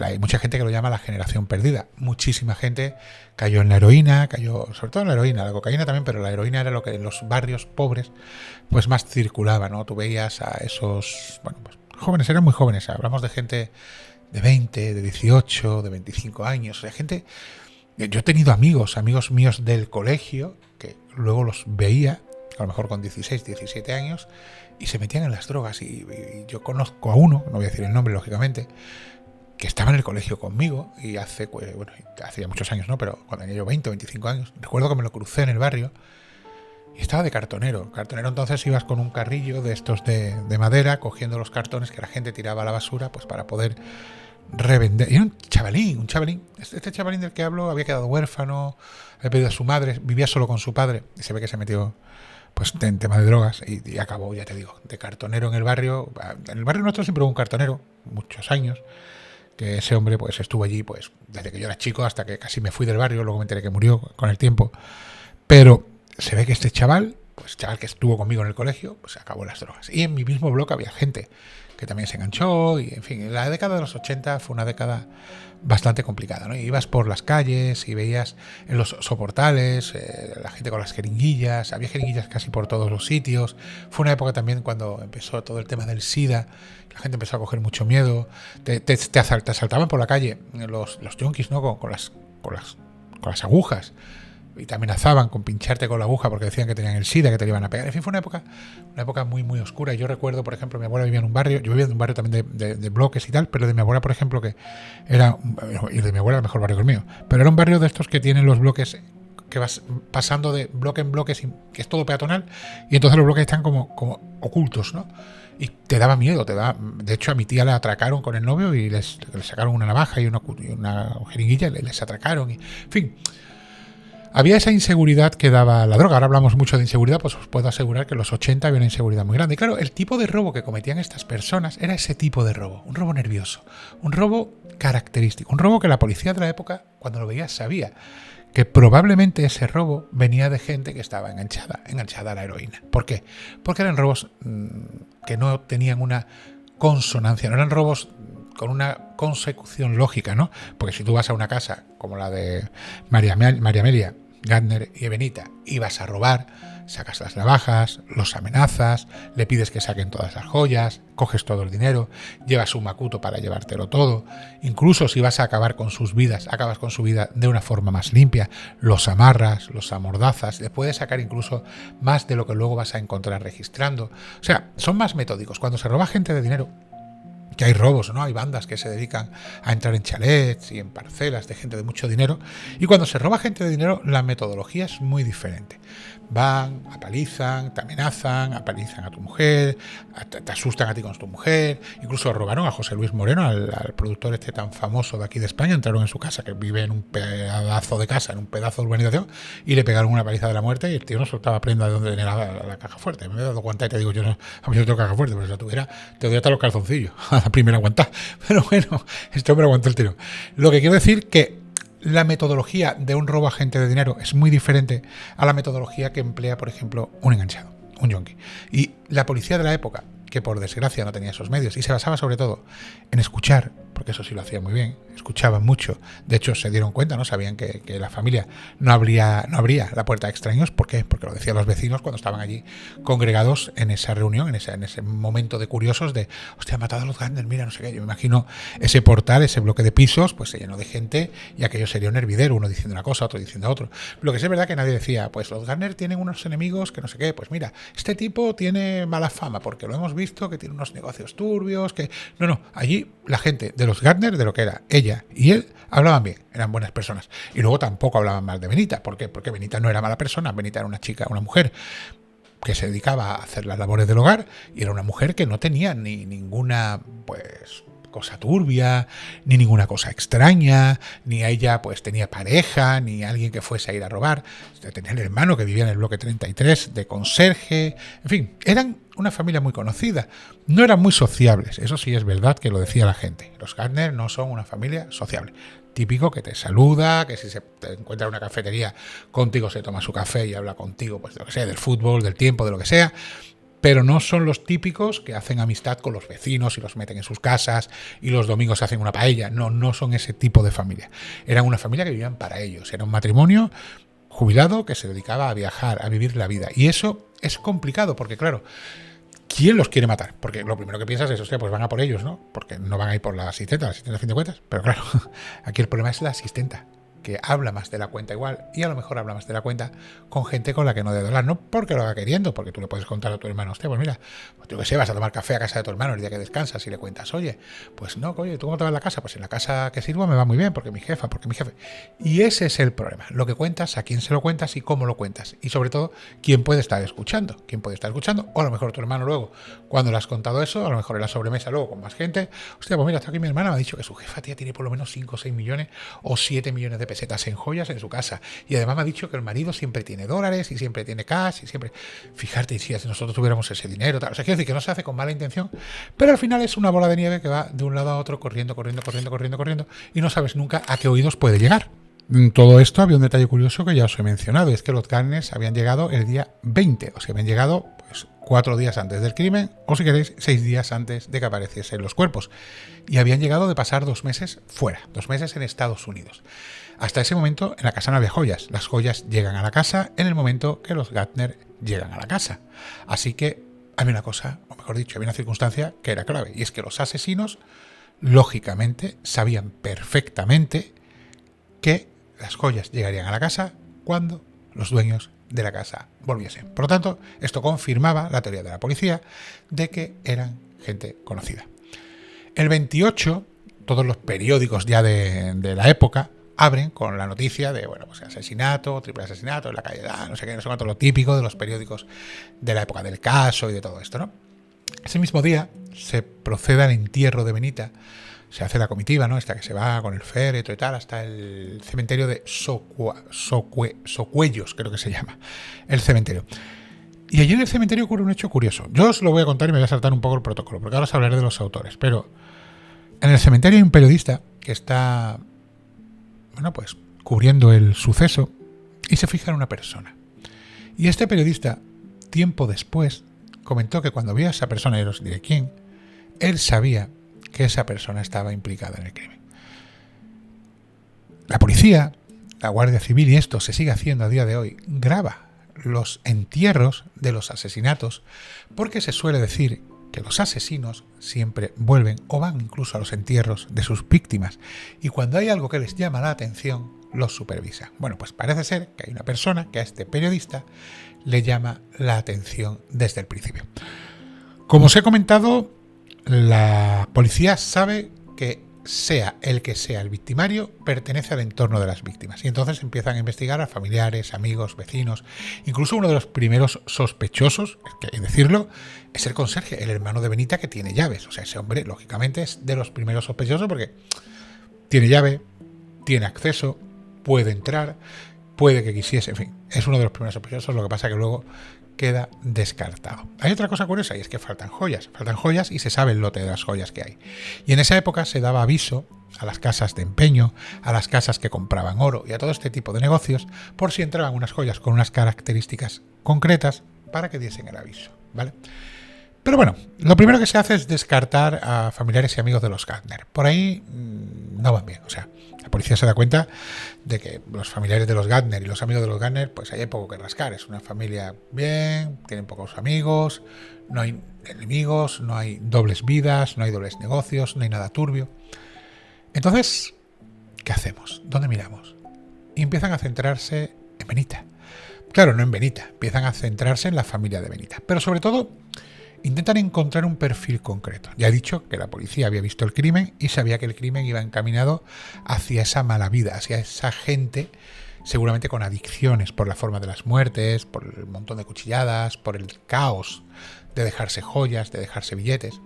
Speaker 1: Hay mucha gente que lo llama la generación perdida. Muchísima gente cayó en la heroína, cayó sobre todo en la heroína, la cocaína también, pero la heroína era lo que en los barrios pobres pues más circulaba, ¿no? Tú veías a esos, bueno, pues jóvenes, eran muy jóvenes, hablamos de gente de 20, de 18, de 25 años, o sea, gente... Yo he tenido amigos míos del colegio, que luego los veía, a lo mejor con 16, 17 años, y se metían en las drogas. Y yo conozco a uno, no voy a decir el nombre, lógicamente, que estaba en el colegio conmigo, y hacía muchos años, ¿no? Pero cuando tenía yo 20 o 25 años, recuerdo que me lo crucé en el barrio, y estaba de cartonero. Cartonero, entonces ibas con un carrillo de estos de madera, cogiendo los cartones que la gente tiraba a la basura, pues para poder revender. Y era un chavalín. Este chavalín del que hablo había quedado huérfano, había perdido a su madre, vivía solo con su padre, y se ve que se metió pues en tema de drogas y acabó, ya te digo, de cartonero en el barrio. En el barrio nuestro siempre hubo un cartonero, muchos años, que ese hombre pues estuvo allí pues desde que yo era chico hasta que casi me fui del barrio, luego me enteré que murió con el tiempo. Pero se ve que este chaval que estuvo conmigo en el colegio, pues acabó en las drogas. Y en mi mismo bloque había gente que también se enganchó, y en fin, la década de los 80 fue una década bastante complicada, ¿no? Y ibas por las calles y veías en los soportales la gente con las jeringuillas, había jeringuillas casi por todos los sitios. Fue una época también cuando empezó todo el tema del SIDA, la gente empezó a coger mucho miedo, te asaltaban por la calle los yonkis, ¿no? Con las agujas. Y te amenazaban con pincharte con la aguja porque decían que tenían el SIDA, que te iban a pegar. En fin, fue una época muy, muy oscura. Yo recuerdo, por ejemplo, mi abuela vivía en un barrio, yo vivía en un barrio también de bloques y tal, pero de mi abuela, por ejemplo, que era, y de mi abuela el mejor barrio que el mío, pero era un barrio de estos que tienen los bloques que vas pasando de bloque en bloque, que es todo peatonal, y entonces los bloques están como ocultos, ¿no? Y te daba miedo, de hecho a mi tía la atracaron con el novio y les sacaron una navaja y una jeringuilla y les atracaron, y en fin. Había esa inseguridad que daba la droga. Ahora hablamos mucho de inseguridad, pues os puedo asegurar que en los 80 había una inseguridad muy grande. Y claro, el tipo de robo que cometían estas personas era ese tipo de robo, un robo nervioso, un robo característico, un robo que la policía de la época, cuando lo veía, sabía que probablemente ese robo venía de gente que estaba enganchada a la heroína. ¿Por qué? Porque eran robos que no tenían una consonancia, no eran robos con una consecución lógica, ¿no? Porque si tú vas a una casa como la de María Amelia, Gardner y Ebenita y vas a robar, sacas las navajas, los amenazas, le pides que saquen todas las joyas, coges todo el dinero, llevas un macuto para llevártelo todo, incluso si vas a acabar con sus vidas, acabas con su vida de una forma más limpia, los amarras, los amordazas, le puedes sacar incluso más de lo que luego vas a encontrar registrando. O sea, son más metódicos. Cuando se roba gente de dinero, que hay robos, ¿no? Hay bandas que se dedican a entrar en chalets y en parcelas de gente de mucho dinero, y cuando se roba gente de dinero la metodología es muy diferente. Van, apalizan, te amenazan, apalizan a tu mujer, te asustan a ti con tu mujer. Incluso robaron a José Luis Moreno, al productor este tan famoso de aquí de España. Entraron en su casa, que vive en un pedazo de casa, en un pedazo de urbanización, y le pegaron una paliza de la muerte, y el tío no soltaba prenda de donde tenía la caja fuerte. Me he dado cuenta y te digo, yo no, a mí no tengo caja fuerte, pero si la tuviera, te doy hasta los calzoncillos a la primera aguantar. Pero bueno, este hombre aguantó el tiro. Lo que quiero decir que la metodología de un robo a gente de dinero es muy diferente a la metodología que emplea, por ejemplo, un enganchado, un yonki. Y la policía de la época, que por desgracia no tenía esos medios y se basaba sobre todo en escuchar, porque eso sí lo hacía muy bien, escuchaban mucho. De hecho, se dieron cuenta, ¿no? Sabían que la familia no abría la puerta a extraños. ¿Por qué? Porque lo decían los vecinos cuando estaban allí congregados en esa reunión, en ese momento de curiosos de, hostia, han matado a los Gardner, mira, no sé qué. Yo me imagino ese portal, ese bloque de pisos, pues se llenó de gente y aquello sería un hervidero, uno diciendo una cosa, otro diciendo otro. Lo que sí es verdad que nadie decía, pues los Gardner tienen unos enemigos que no sé qué, pues mira, este tipo tiene mala fama porque lo hemos visto que tiene unos negocios turbios, que... No, allí la gente de los Gardner, de lo que era ella y él, hablaban bien, eran buenas personas. Y luego tampoco hablaban mal de Benita. ¿Por qué? Porque Benita no era mala persona, Benita era una chica, una mujer que se dedicaba a hacer las labores del hogar y era una mujer que no tenía ninguna, pues, cosa turbia, ni ninguna cosa extraña, ni ella pues tenía pareja, ni alguien que fuese a ir a robar. Tenía el hermano que vivía en el bloque 33 de conserje. En fin, eran una familia muy conocida. No eran muy sociables, eso sí es verdad que lo decía la gente. Los Gardner no son una familia sociable. Típico que te saluda, que si se te encuentra en una cafetería contigo se toma su café y habla contigo, pues de lo que sea, del fútbol, del tiempo, de lo que sea. Pero no son los típicos que hacen amistad con los vecinos y los meten en sus casas y los domingos hacen una paella. No, no son ese tipo de familia. Eran una familia que vivían para ellos. Era un matrimonio jubilado que se dedicaba a viajar, a vivir la vida. Y eso es complicado porque, claro, ¿quién los quiere matar? Porque lo primero que piensas es, hostia, pues van a por ellos, ¿no? Porque no van a ir por la asistenta a fin de cuentas. Pero claro, aquí el problema es la asistenta, que habla más de la cuenta igual, y a lo mejor habla más de la cuenta con gente con la que no debe hablar, no porque lo haga queriendo, porque tú le puedes contar a tu hermano, hostia, pues mira, pues yo que sé, vas a tomar café a casa de tu hermano el día que descansas y le cuentas, oye, pues no, oye, ¿tú cómo te vas a la casa? Pues en la casa que sirvo me va muy bien, porque mi jefa, porque mi jefe. Y ese es el problema, lo que cuentas, a quién se lo cuentas y cómo lo cuentas, y sobre todo, quién puede estar escuchando, o a lo mejor tu hermano luego, cuando le has contado eso, a lo mejor en la sobremesa luego con más gente, hostia, pues mira, está aquí mi hermana, me ha dicho que su jefa, tía, tiene por lo menos 5 o 6 millones o 7 millones de pesetas en joyas en su casa, y además me ha dicho que el marido siempre tiene dólares y siempre tiene cash y siempre, fíjate, si nosotros tuviéramos ese dinero, tal. O sea, quiero decir que no se hace con mala intención, pero al final es una bola de nieve que va de un lado a otro corriendo y no sabes nunca a qué oídos puede llegar. En todo esto había un detalle curioso que ya os he mencionado, y es que los Gardners habían llegado el día 20, o sea, habían llegado pues 4 días antes del crimen, o si queréis 6 días antes de que apareciesen los cuerpos, y habían llegado de pasar 2 meses fuera, 2 meses en Estados Unidos. Hasta ese momento en la casa no había joyas. Las joyas llegan a la casa en el momento que los Gardner llegan a la casa. Así que había una cosa, o mejor dicho, había una circunstancia que era clave. Y es que los asesinos, lógicamente, sabían perfectamente que las joyas llegarían a la casa cuando los dueños de la casa volviesen. Por lo tanto, esto confirmaba la teoría de la policía de que eran gente conocida. El 28, todos los periódicos ya de la época abren con la noticia de, bueno, pues asesinato, triple asesinato en la calle, no sé qué, no sé cuánto, lo típico de los periódicos de la época del caso y de todo esto, ¿no? Ese mismo día se procede al entierro de Benita, se hace la comitiva, ¿no? Esta que se va con el féretro y tal, hasta el cementerio de Socuellos, creo que se llama, el cementerio. Y allí en el cementerio ocurre un hecho curioso. Yo os lo voy a contar y me voy a saltar un poco el protocolo, porque ahora os hablaré de los autores, pero en el cementerio hay un periodista que está, bueno, pues cubriendo el suceso y se fija en una persona. Y este periodista, tiempo después, comentó que cuando vio a esa persona, y os diré quién, él sabía que esa persona estaba implicada en el crimen. La policía, la Guardia Civil, y esto se sigue haciendo a día de hoy, graba los entierros de los asesinatos, porque se suele decir que los asesinos siempre vuelven o van incluso a los entierros de sus víctimas, y cuando hay algo que les llama la atención, los supervisa. Bueno, pues parece ser que hay una persona que a este periodista le llama la atención desde el principio. Como os he comentado, la policía sabe que sea el victimario, pertenece al entorno de las víctimas, y entonces empiezan a investigar a familiares, amigos, vecinos. Incluso uno de los primeros sospechosos, hay que decirlo, es el conserje, el hermano de Benita, que tiene llaves. O sea, ese hombre lógicamente es de los primeros sospechosos porque tiene llave, tiene acceso, puede entrar, puede que quisiese, en fin, es uno de los primeros sospechosos. Lo que pasa que luego queda descartado. Hay otra cosa curiosa, y es que faltan joyas y se sabe el lote de las joyas que hay. Y en esa época se daba aviso a las casas de empeño, a las casas que compraban oro y a todo este tipo de negocios, por si entraban unas joyas con unas características concretas, para que diesen el aviso, ¿vale? Pero bueno, lo primero que se hace es descartar a familiares y amigos de los Gardner. Por ahí no van bien. O sea, la policía se da cuenta de que los familiares de los Gardner y los amigos de los Gardner, pues ahí hay poco que rascar. Es una familia bien, tienen pocos amigos, no hay enemigos, no hay dobles vidas, no hay dobles negocios, no hay nada turbio. Entonces, ¿qué hacemos? ¿Dónde miramos? Y empiezan a centrarse en Benita. Claro, no en Benita, empiezan a centrarse en la familia de Benita. Pero sobre todo, intentan encontrar un perfil concreto. Ya he dicho que la policía había visto el crimen y sabía que el crimen iba encaminado hacia esa mala vida, hacia esa gente seguramente con adicciones por la forma de las muertes, por el montón de cuchilladas, por el caos de dejarse joyas, de dejarse billetes.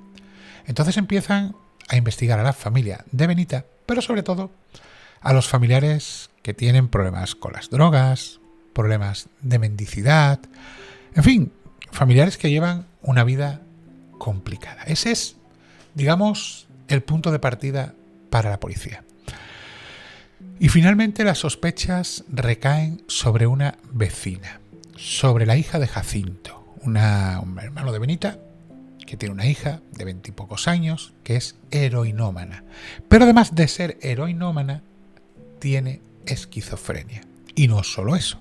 Speaker 1: Entonces empiezan a investigar a la familia de Benita, pero sobre todo a los familiares que tienen problemas con las drogas, problemas de mendicidad, en fin, familiares que llevan una vida complicada. Ese es, digamos, el punto de partida para la policía. Y finalmente las sospechas recaen sobre una vecina, sobre la hija de Jacinto, un hermano de Benita, que tiene una hija de 20 y pocos años, que es heroinómana. Pero además de ser heroinómana, tiene esquizofrenia. Y no solo eso,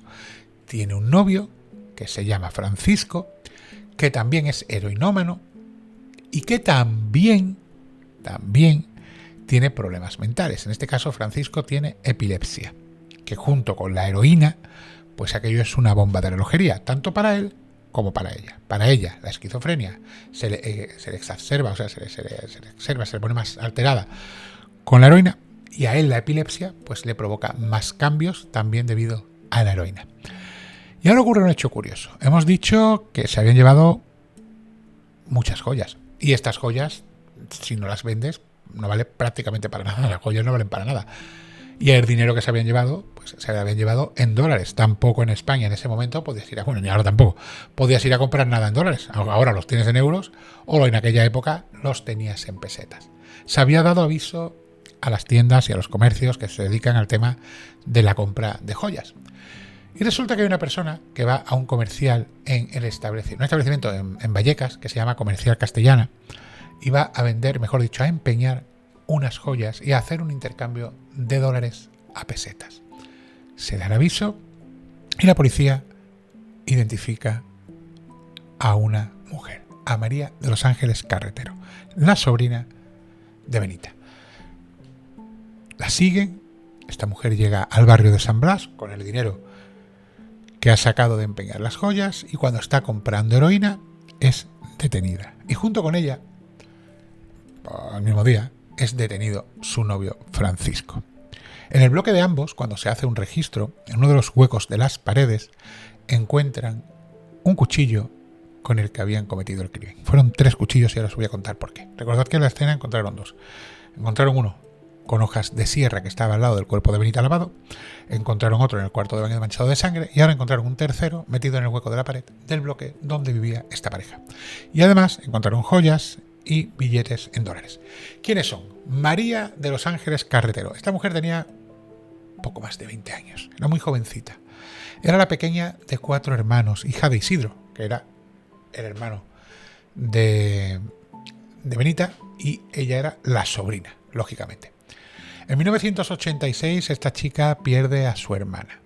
Speaker 1: tiene un novio que se llama Francisco, que también es heroinómano y que también tiene problemas mentales. En este caso, Francisco tiene epilepsia, que junto con la heroína, pues aquello es una bomba de relojería, tanto para él como para ella. Para ella, la esquizofrenia se le exacerba, o sea, se le pone más alterada con la heroína, y a él la epilepsia pues le provoca más cambios también debido a la heroína. Y ahora ocurre un hecho curioso. Hemos dicho que se habían llevado muchas joyas, y estas joyas, si no las vendes, no vale prácticamente para nada. Las joyas no valen para nada. Y el dinero que se habían llevado, pues se habían llevado en dólares. Tampoco en España en ese momento podías ir a, bueno, ni ahora tampoco, podías ir a comprar nada en dólares. Ahora los tienes en euros, o en aquella época los tenías en pesetas. Se había dado aviso a las tiendas y a los comercios que se dedican al tema de la compra de joyas. Y resulta que hay una persona que va a un comercial en un establecimiento en Vallecas, que se llama Comercial Castellana, y va a vender, mejor dicho, a empeñar unas joyas y a hacer un intercambio de dólares a pesetas. Se da el aviso y la policía identifica a una mujer, a María de los Ángeles Carretero, la sobrina de Benita. La siguen, esta mujer llega al barrio de San Blas con el dinero que ha sacado de empeñar las joyas, y cuando está comprando heroína es detenida. Y junto con ella, al mismo día, es detenido su novio Francisco. En el bloque de ambos, cuando se hace un registro, en uno de los huecos de las paredes, encuentran un cuchillo con el que habían cometido el crimen. Fueron 3 cuchillos y ahora os voy a contar por qué. Recordad que en la escena encontraron 2. Encontraron uno con hojas de sierra que estaba al lado del cuerpo de Benita lavado, encontraron otro en el cuarto de baño manchado de sangre, y ahora encontraron un tercero metido en el hueco de la pared del bloque donde vivía esta pareja. Y además encontraron joyas y billetes en dólares. ¿Quiénes son? María de los Ángeles Carretero. Esta mujer tenía poco más de 20 años, era muy jovencita. Era la pequeña de 4 hermanos, hija de Isidro, que era el hermano de Benita, y ella era la sobrina, lógicamente. En 1986 esta chica pierde a su hermana.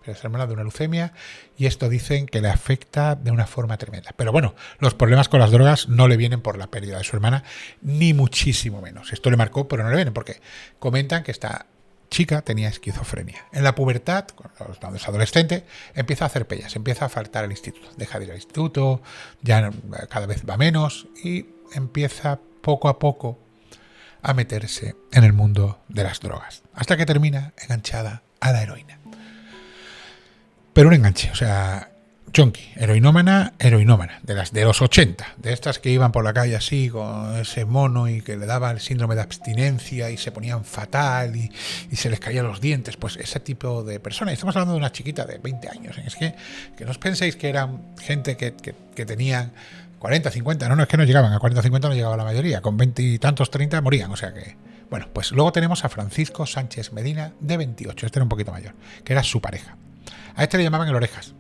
Speaker 1: Es hermana de una leucemia, y esto dicen que le afecta de una forma tremenda. Pero bueno, los problemas con las drogas no le vienen por la pérdida de su hermana, ni muchísimo menos. Esto le marcó, pero no le vienen, porque comentan que esta chica tenía esquizofrenia. En la pubertad, cuando es adolescente, empieza a hacer pellas, empieza a faltar al instituto. Deja de ir al instituto, ya cada vez va menos, y empieza poco a poco a meterse en el mundo de las drogas, hasta que termina enganchada a la heroína. Pero un enganche, o sea, junkie, heroinómana, de las de los 80, de estas que iban por la calle así, con ese mono, y que le daba el síndrome de abstinencia y se ponían fatal y se les caían los dientes, pues ese tipo de personas. Y estamos hablando de una chiquita de 20 años, es que no os penséis que eran gente que tenían 40, 50, no, es que no llegaban, a 40, 50 no llegaba la mayoría, con 20 y tantos, 30 morían, o sea que... Bueno, pues luego tenemos a Francisco Sánchez Medina, de 28, este era un poquito mayor, que era su pareja. A este le llamaban el Orejas.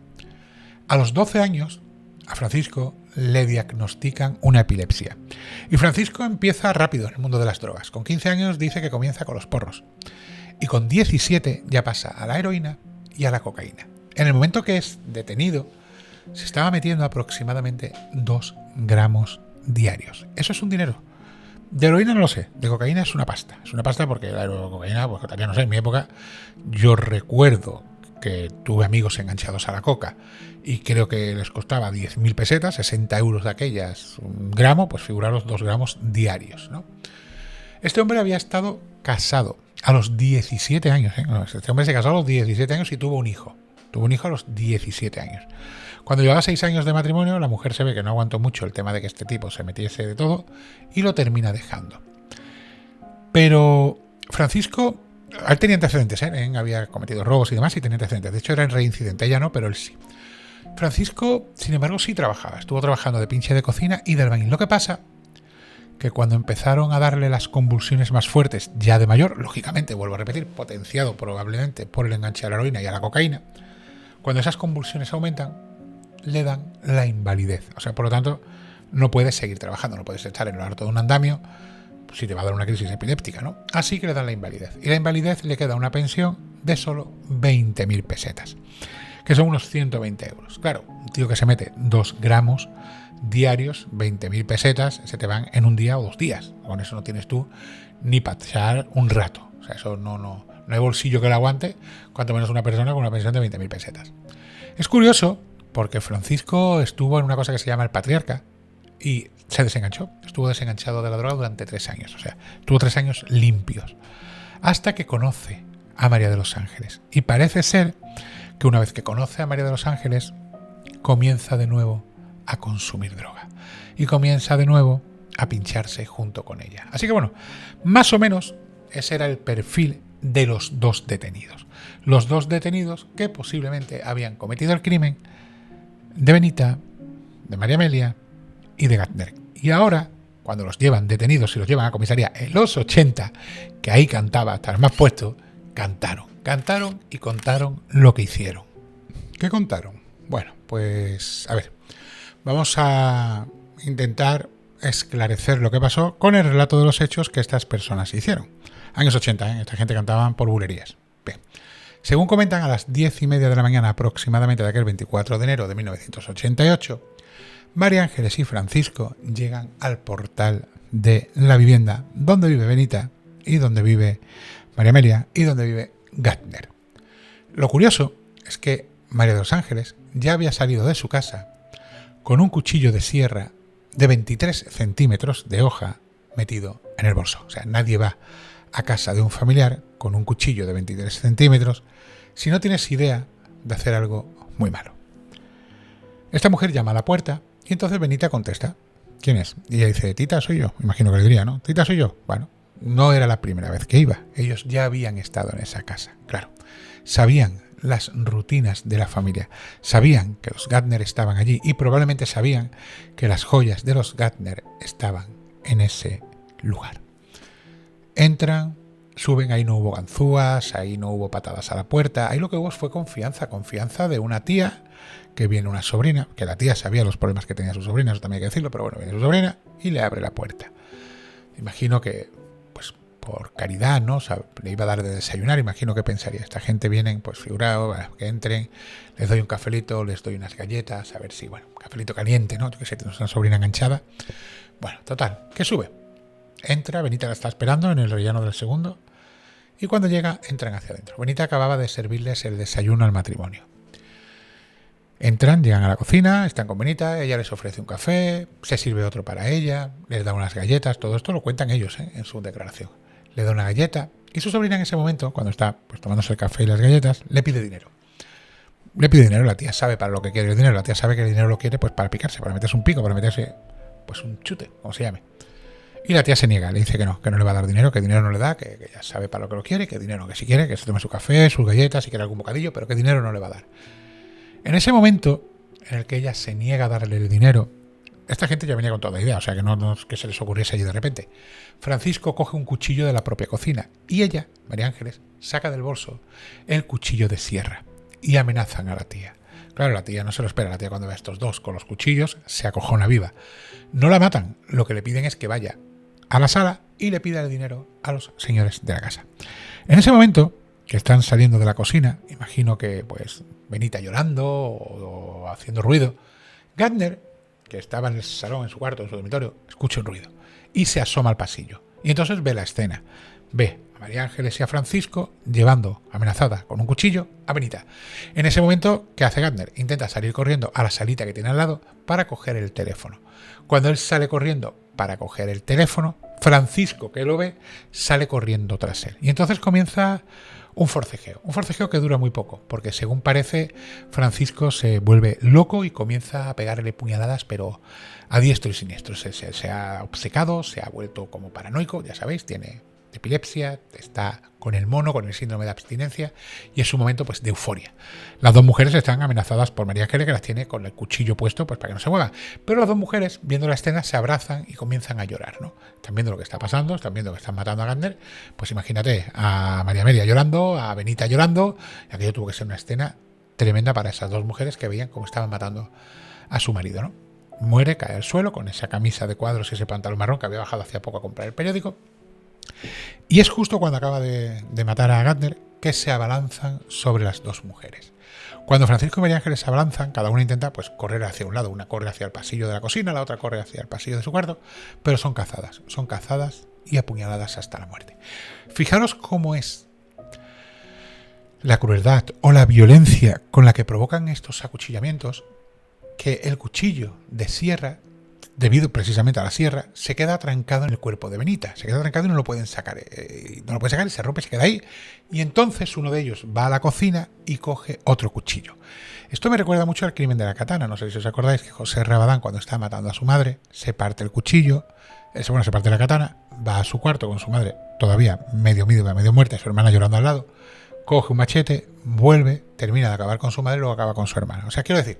Speaker 1: A los 12 años, a Francisco le diagnostican una epilepsia. Y Francisco empieza rápido en el mundo de las drogas. Con 15 años dice que comienza con los porros. Y con 17 ya pasa a la heroína y a la cocaína. En el momento que es detenido, se estaba metiendo aproximadamente 2 gramos diarios. Eso es un dinero. De heroína no lo sé, de cocaína es una pasta. Es una pasta porque la cocaína, pues todavía no sé, en mi época yo recuerdo que tuve amigos enganchados a la coca y creo que les costaba 10.000 pesetas, 60 euros de aquellas, un gramo, pues figuraros 2 gramos diarios, ¿no? Este hombre había estado casado a los 17 años, ¿eh? Este hombre se casó a los 17 años y tuvo un hijo. Tuvo un hijo a los 17 años. Cuando llevaba 6 años de matrimonio, la mujer se ve que no aguantó mucho el tema de que este tipo se metiese de todo y lo termina dejando. Pero Francisco, él tenía antecedentes, había cometido robos y demás y tenía antecedentes. De hecho, era reincidente, ella no, pero él sí. Francisco, sin embargo, sí trabajaba. Estuvo trabajando de pinche de cocina y de albañil. Lo que pasa que cuando empezaron a darle las convulsiones más fuertes, ya de mayor, lógicamente, vuelvo a repetir, potenciado probablemente por el enganche a la heroína y a la cocaína, cuando esas convulsiones aumentan, le dan la invalidez. O sea, por lo tanto, no puedes seguir trabajando, no puedes estar en lo alto de un andamio si te va a dar una crisis epiléptica, ¿no? Así que le dan la invalidez. Y la invalidez le queda una pensión de solo 20.000 pesetas, que son unos 120 euros. Claro, un tío que se mete 2 gramos diarios, 20.000 pesetas, se te van en un día o 2 días. Con eso no tienes tú ni para echar un rato. O sea, eso no hay bolsillo que lo aguante, cuanto menos una persona con una pensión de 20.000 pesetas. Es curioso porque Francisco estuvo en una cosa que se llama el patriarca y se desenganchó. Estuvo desenganchado de la droga durante 3 años. O sea, estuvo 3 años limpios. Hasta que conoce a María de los Ángeles. Y parece ser que una vez que conoce a María de los Ángeles, comienza de nuevo a consumir droga. Y comienza de nuevo a pincharse junto con ella. Así que bueno, más o menos ese era el perfil de los 2 detenidos. Los 2 detenidos que posiblemente habían cometido el crimen de Benita, de María Amelia y de Gardner. Y ahora, cuando los llevan detenidos y los llevan a comisaría en los 80, que ahí cantaba hasta el más puesto, cantaron y contaron lo que hicieron. ¿Qué contaron? Bueno, pues a ver, vamos a intentar esclarecer lo que pasó con el relato de los hechos que estas personas hicieron. Años 80, esta gente cantaban por bulerías. Bien. Según comentan, a las 10:30 de la mañana aproximadamente de aquel 24 de enero de 1988, María Ángeles y Francisco llegan al portal de la vivienda donde vive Benita y donde vive María Amelia y donde vive Gardner. Lo curioso es que María de los Ángeles ya había salido de su casa con un cuchillo de sierra de 23 centímetros de hoja metido en el bolso. O sea, nadie va a casa de un familiar con un cuchillo de 23 centímetros si no tienes idea de hacer algo muy malo. Esta mujer llama a la puerta y entonces Benita contesta. ¿Quién es? Y ella dice, Tita, soy yo. Imagino que le diría, ¿no? Tita, soy yo. Bueno, no era la primera vez que iba. Ellos ya habían estado en esa casa, claro. Sabían las rutinas de la familia. Sabían que los Gardner estaban allí y probablemente sabían que las joyas de los Gardner estaban en ese lugar. Entran, suben, ahí no hubo ganzúas, ahí no hubo patadas a la puerta, ahí lo que hubo fue confianza de una tía, que viene una sobrina, que la tía sabía los problemas que tenía su sobrina, eso también hay que decirlo, pero bueno, viene su sobrina y le abre la puerta. Imagino que, pues por caridad, ¿no? O sea, le iba a dar de desayunar, imagino que pensaría, esta gente vienen, pues figurado, que entren, les doy un cafelito, les doy unas galletas, a ver si, bueno, cafelito caliente, ¿no? Yo que sé, tienes una sobrina enganchada. Bueno, total, que sube. Entra, Benita la está esperando en el rellano del segundo y cuando llega entran hacia adentro. Benita acababa de servirles el desayuno al matrimonio. Entran, llegan a la cocina, están con Benita, ella les ofrece un café, se sirve otro para ella, les da unas galletas, todo esto lo cuentan ellos en su declaración. Le da una galleta y su sobrina en ese momento, cuando está pues, tomándose el café y las galletas, le pide dinero. Le pide dinero, la tía sabe para lo que quiere el dinero, la tía sabe que el dinero lo quiere pues para picarse, para meterse un pico, para meterse pues un chute, como se llame. Y la tía se niega, le dice que no le va a dar dinero, que dinero no le da, que ya sabe para lo que lo quiere, que dinero que si quiere, que se tome su café, sus galletas, si quiere algún bocadillo, pero que dinero no le va a dar. En ese momento en el que ella se niega a darle el dinero, esta gente ya venía con toda la idea, o sea que no es que se les ocurriese allí de repente. Francisco coge un cuchillo de la propia cocina y ella, María Ángeles, saca del bolso el cuchillo de sierra y amenazan a la tía. Claro, la tía no se lo espera, la tía cuando ve a estos dos con los cuchillos se acojona viva. No la matan, lo que le piden es que vaya a la sala y le pida el dinero a los señores de la casa. En ese momento que están saliendo de la cocina, imagino que pues Benita llorando o haciendo ruido, Gardner, que estaba en el salón, en su cuarto, en su dormitorio, escucha un ruido y se asoma al pasillo. Y entonces ve la escena. Ve a María Ángeles y a Francisco llevando, amenazada con un cuchillo, a Benita. En ese momento, ¿qué hace Gardner? Intenta salir corriendo a la salita que tiene al lado para coger el teléfono. Cuando él sale corriendo para coger el teléfono, Francisco, que lo ve, sale corriendo tras él. Y entonces comienza un forcejeo que dura muy poco, porque según parece, Francisco se vuelve loco y comienza a pegarle puñaladas, pero a diestro y siniestro. Se ha obcecado, se ha vuelto como paranoico, ya sabéis, tiene de epilepsia, está con el mono, con el síndrome de abstinencia, y es un momento pues de euforia. Las dos mujeres están amenazadas por María Ángeles, que las tiene con el cuchillo puesto pues para que no se muevan. Pero las dos mujeres, viendo la escena, se abrazan y comienzan a llorar, ¿no? Están viendo lo que está pasando, están viendo que están matando a Gardner. Pues imagínate a María Amelia llorando, a Benita llorando, y aquello tuvo que ser una escena tremenda para esas dos mujeres que veían cómo estaban matando a su marido, ¿no? Muere, cae al suelo con esa camisa de cuadros y ese pantalón marrón que había bajado hacía poco a comprar el periódico. Y es justo cuando acaba de matar a Gardner que se abalanzan sobre las dos mujeres. Cuando Francisco y María Ángeles se abalanzan, cada una intenta pues correr hacia un lado. Una corre hacia el pasillo de la cocina, la otra corre hacia el pasillo de su cuarto, pero son cazadas y apuñaladas hasta la muerte. Fijaros cómo es la crueldad o la violencia con la que provocan estos acuchillamientos, que el cuchillo de sierra, debido precisamente a la sierra, se queda atrancado en el cuerpo de Benita. Se queda atrancado y no lo pueden sacar. No lo pueden sacar y se rompe, se queda ahí. Y entonces uno de ellos va a la cocina y coge otro cuchillo. Esto me recuerda mucho al crimen de la katana. No sé si os acordáis que José Rabadán, cuando está matando a su madre, se parte el cuchillo, se parte la katana, va a su cuarto con su madre todavía medio muerta, su hermana llorando al lado, coge un machete, vuelve, termina de acabar con su madre y luego acaba con su hermana. O sea, quiero decir,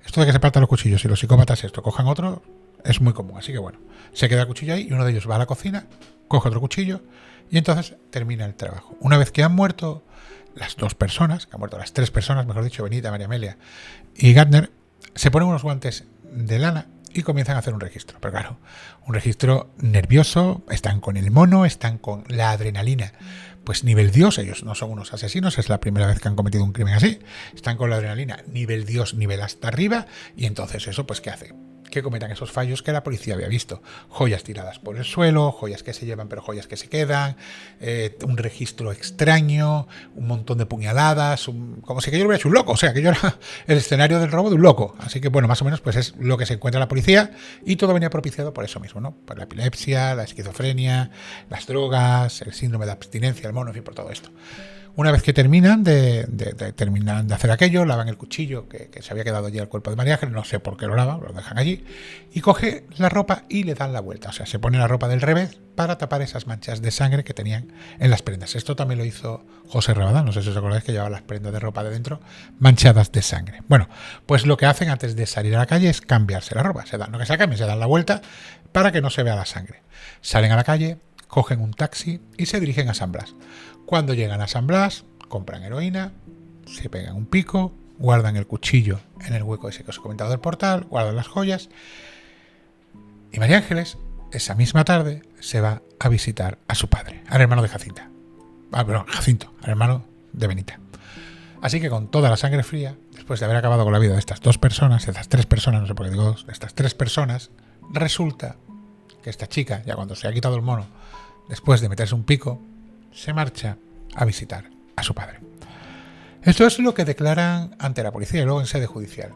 Speaker 1: esto de que se partan los cuchillos y los psicópatas cojan otro, es muy común. Así que bueno, se queda el cuchillo ahí y uno de ellos va a la cocina, coge otro cuchillo y entonces termina el trabajo. Una vez que han muerto las dos personas, que han muerto las tres personas, mejor dicho, Benita, María Amelia y Gardner, se ponen unos guantes de lana y comienzan a hacer un registro. Pero claro, un registro nervioso, están con el mono, están con la adrenalina. Pues nivel Dios, ellos no son unos asesinos, es la primera vez que han cometido un crimen así. Están con la adrenalina nivel Dios, nivel hasta arriba, y entonces eso, pues ¿qué hace? Que cometan esos fallos que la policía había visto. Joyas tiradas por el suelo, joyas que se llevan pero joyas que se quedan, un registro extraño, un montón de puñaladas, como si aquello lo hubiera hecho un loco, o sea, aquello era el escenario del robo de un loco. Así que bueno, más o menos pues es lo que se encuentra la policía y todo venía propiciado por eso mismo, ¿no? Por la epilepsia, la esquizofrenia, las drogas, el síndrome de abstinencia, el mono, en fin, por todo esto. Una vez que terminan de hacer aquello, lavan el cuchillo que se había quedado allí al cuerpo de María Ángeles, no sé por qué lo lavan, lo dejan allí, y coge la ropa y le dan la vuelta. O sea, se pone la ropa del revés para tapar esas manchas de sangre que tenían en las prendas. Esto también lo hizo José Rabadán, no sé si os acordáis que llevaba las prendas de ropa de dentro manchadas de sangre. Bueno, pues lo que hacen antes de salir a la calle es cambiarse la ropa. No que se cambien, se dan la vuelta para que no se vea la sangre. Salen a la calle, cogen un taxi y se dirigen a San Blas. Cuando llegan a San Blas, compran heroína, se pegan un pico, guardan el cuchillo en el hueco ese que os he comentado del portal, guardan las joyas. Y María Ángeles, esa misma tarde, se va a visitar a su padre, al hermano de Jacinta. Jacinto, al hermano de Benita. Así que con toda la sangre fría, después de haber acabado con la vida de estas dos personas, de estas tres personas, no sé por qué digo dos, de estas tres personas, resulta que esta chica, ya cuando se ha quitado el mono, después de meterse un pico, se marcha a visitar a su padre. Esto es lo que declaran ante la policía y luego en sede judicial.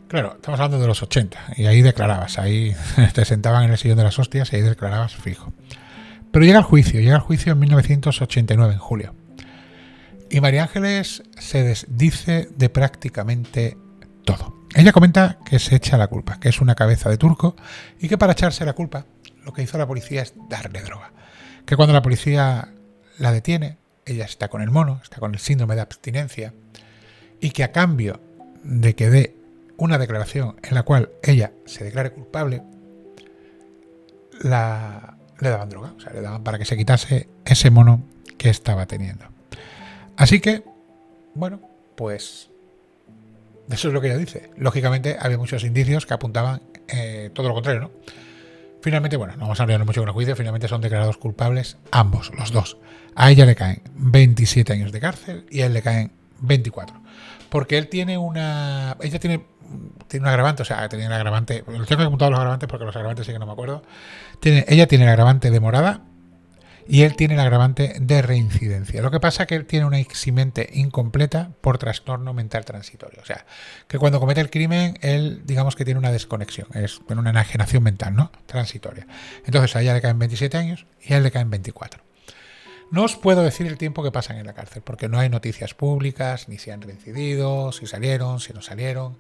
Speaker 1: Claro, estamos hablando de los 80 y ahí declarabas, ahí te sentaban en el sillón de las hostias y ahí declarabas fijo. Pero llega el juicio en 1989, en julio. Y María Ángeles se desdice de prácticamente todo. Ella comenta que se echa la culpa, que es una cabeza de turco y que para echarse la culpa lo que hizo la policía es darle droga. Que cuando la policía la detiene, ella está con el mono, está con el síndrome de abstinencia, y que a cambio de que dé una declaración en la cual ella se declare culpable, le daban droga, o sea, le daban para que se quitase ese mono que estaba teniendo. Así que, bueno, pues eso es lo que ella dice. Lógicamente había muchos indicios que apuntaban todo lo contrario, ¿no? Finalmente, bueno, no vamos a hablar mucho con el juicio, finalmente son declarados culpables ambos, los dos. A ella le caen 27 años de cárcel y a él le caen 24. Porque él tiene ella tiene un agravante, o sea, tenía un agravante, los tengo que apuntar los agravantes porque los agravantes sí que no me acuerdo. Ella tiene el agravante de morada y él tiene el agravante de reincidencia. Lo que pasa es que él tiene una eximente incompleta por trastorno mental transitorio. O sea, que cuando comete el crimen, él, digamos que tiene una desconexión, tiene una enajenación mental, ¿no? Transitoria. Entonces a ella le caen 27 años y a él le caen 24. No os puedo decir el tiempo que pasan en la cárcel, porque no hay noticias públicas, ni si han reincidido, si salieron, si no salieron.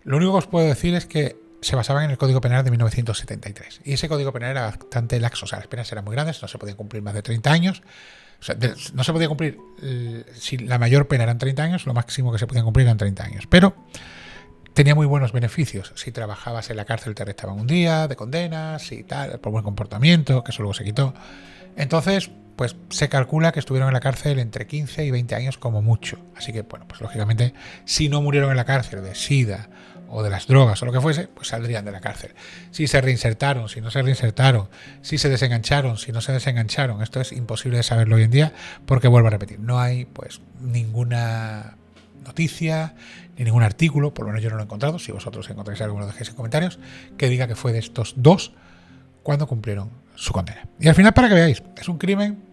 Speaker 1: Lo único que os puedo decir es que se basaban en el Código Penal de 1973. Y ese Código Penal era bastante laxo, o sea, las penas eran muy grandes, no se podían cumplir más de 30 años. O sea, no se podía cumplir, si la mayor pena eran 30 años, lo máximo que se podían cumplir eran 30 años. Pero tenía muy buenos beneficios. Si trabajabas en la cárcel te restaban un día de condenas y tal, por buen comportamiento, que eso luego se quitó. Entonces, pues se calcula que estuvieron en la cárcel entre 15 y 20 años como mucho. Así que, bueno, pues lógicamente, si no murieron en la cárcel de SIDA o de las drogas o lo que fuese, pues saldrían de la cárcel. Si se reinsertaron, si no se reinsertaron, si se desengancharon, si no se desengancharon, esto es imposible de saberlo hoy en día, porque vuelvo a repetir, no hay pues ninguna noticia ni ningún artículo, por lo menos yo no lo he encontrado, si vosotros encontráis algo lo dejéis en comentarios, que diga que fue de estos dos cuando cumplieron su condena. Y al final, para que veáis, es un crimen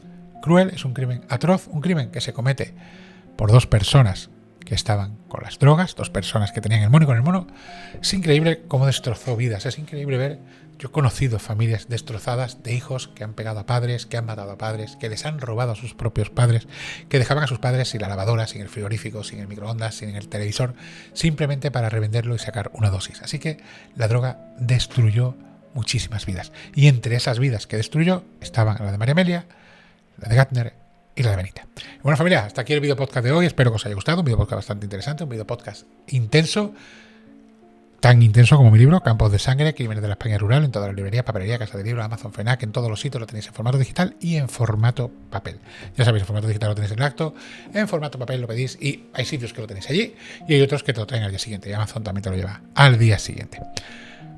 Speaker 1: cruel, es un crimen atroz, un crimen que se comete por dos personas que estaban con las drogas, dos personas que tenían el mono y con el mono. Es increíble cómo destrozó vidas, es increíble ver, yo he conocido familias destrozadas de hijos que han pegado a padres, que han matado a padres, que les han robado a sus propios padres, que dejaban a sus padres sin la lavadora, sin el frigorífico, sin el microondas, sin el televisor, simplemente para revenderlo y sacar una dosis. Así que la droga destruyó muchísimas vidas. Y entre esas vidas que destruyó estaban la de María Amelia, la de Gardner y la de Benita. Bueno, familia, hasta aquí el video podcast de hoy. Espero que os haya gustado. Un video podcast bastante interesante, un video podcast intenso, tan intenso como mi libro, Campos de Sangre, Crímenes de la España Rural, en todas las librerías, papelería, casa de libros, Amazon, FNAC, en todos los sitios lo tenéis en formato digital y en formato papel. Ya sabéis, en formato digital lo tenéis en el acto, en formato papel lo pedís y hay sitios que lo tenéis allí y hay otros que te lo traen al día siguiente y Amazon también te lo lleva al día siguiente.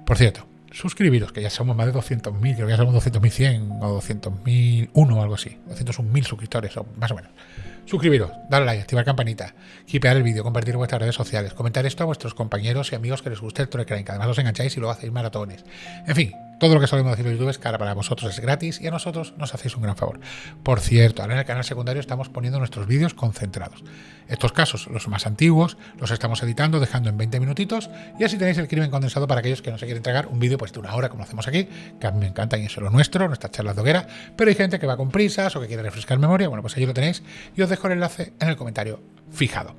Speaker 1: Por cierto, suscribiros, que ya somos más de 200.000, creo que ya somos 200.100 o 200.001 o algo así, 201.000 suscriptores o más o menos. Suscribiros, darle like, activar campanita, hipear el vídeo, compartir en vuestras redes sociales, comentar esto a vuestros compañeros y amigos que les guste el True Crime, que además os engancháis y luego hacéis maratones. En fin, todo lo que solemos decir en YouTube es cara para vosotros, es gratis y a nosotros nos hacéis un gran favor. Por cierto, ahora en el canal secundario estamos poniendo nuestros vídeos concentrados. Estos casos, los más antiguos, los estamos editando, dejando en 20 minutitos y así tenéis el crimen condensado para aquellos que no se quieren tragar un vídeo pues de una hora como hacemos aquí, que a mí me encanta y eso es lo nuestro, nuestras charlas de hoguera, pero hay gente que va con prisas o que quiere refrescar memoria, bueno, pues allí lo tenéis y os dejo el enlace en el comentario fijado.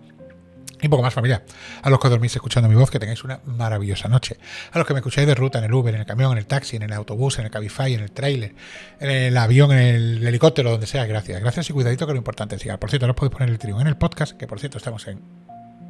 Speaker 1: Y poco más, familia. A los que dormís escuchando mi voz, que tengáis una maravillosa noche. A los que me escucháis de ruta, en el Uber, en el camión, en el taxi, en el autobús, en el Cabify, en el trailer, en el avión, en el helicóptero, donde sea, gracias. Gracias y cuidadito, que lo importante es llegar. Por cierto, no os podéis poner el trío en el podcast, que por cierto estamos en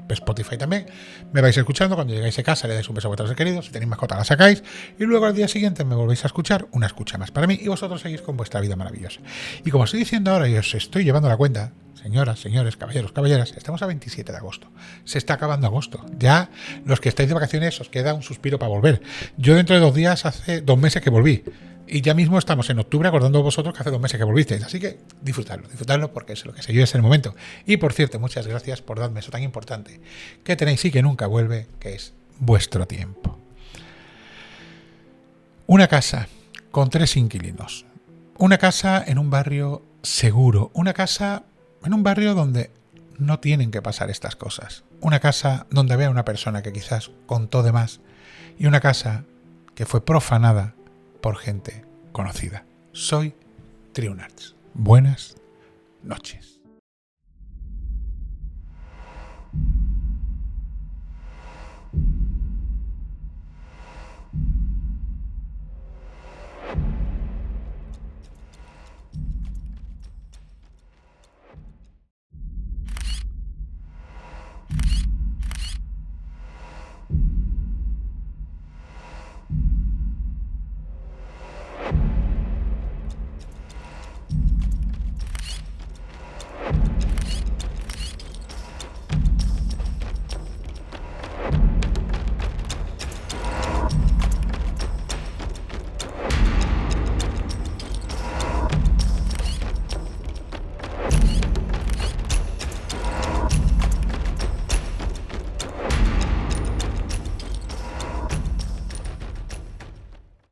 Speaker 1: Spotify también. Me vais escuchando, cuando llegáis a casa le dais un beso a vuestros queridos, si tenéis mascota la sacáis y luego al día siguiente me volvéis a escuchar, una escucha más para mí y vosotros seguís con vuestra vida maravillosa. Y como estoy diciendo ahora y os estoy llevando la cuenta, señoras, señores, caballeros, caballeras, estamos a 27 de agosto. Se está acabando agosto. Ya los que estáis de vacaciones os queda un suspiro para volver. Yo dentro de 2 días, hace 2 meses que volví. Y ya mismo estamos en octubre acordando vosotros que hace 2 meses que volvisteis. Así que disfrutadlo porque es lo que se vive, es el momento. Y por cierto, muchas gracias por darme eso tan importante que tenéis y que nunca vuelve, que es vuestro tiempo. Una casa con 3 inquilinos. Una casa en un barrio seguro. Una casa en un barrio donde no tienen que pasar estas cosas. Una casa donde había una persona que quizás contó de más. Y una casa que fue profanada por gente conocida. Soy Triunarts. Buenas noches.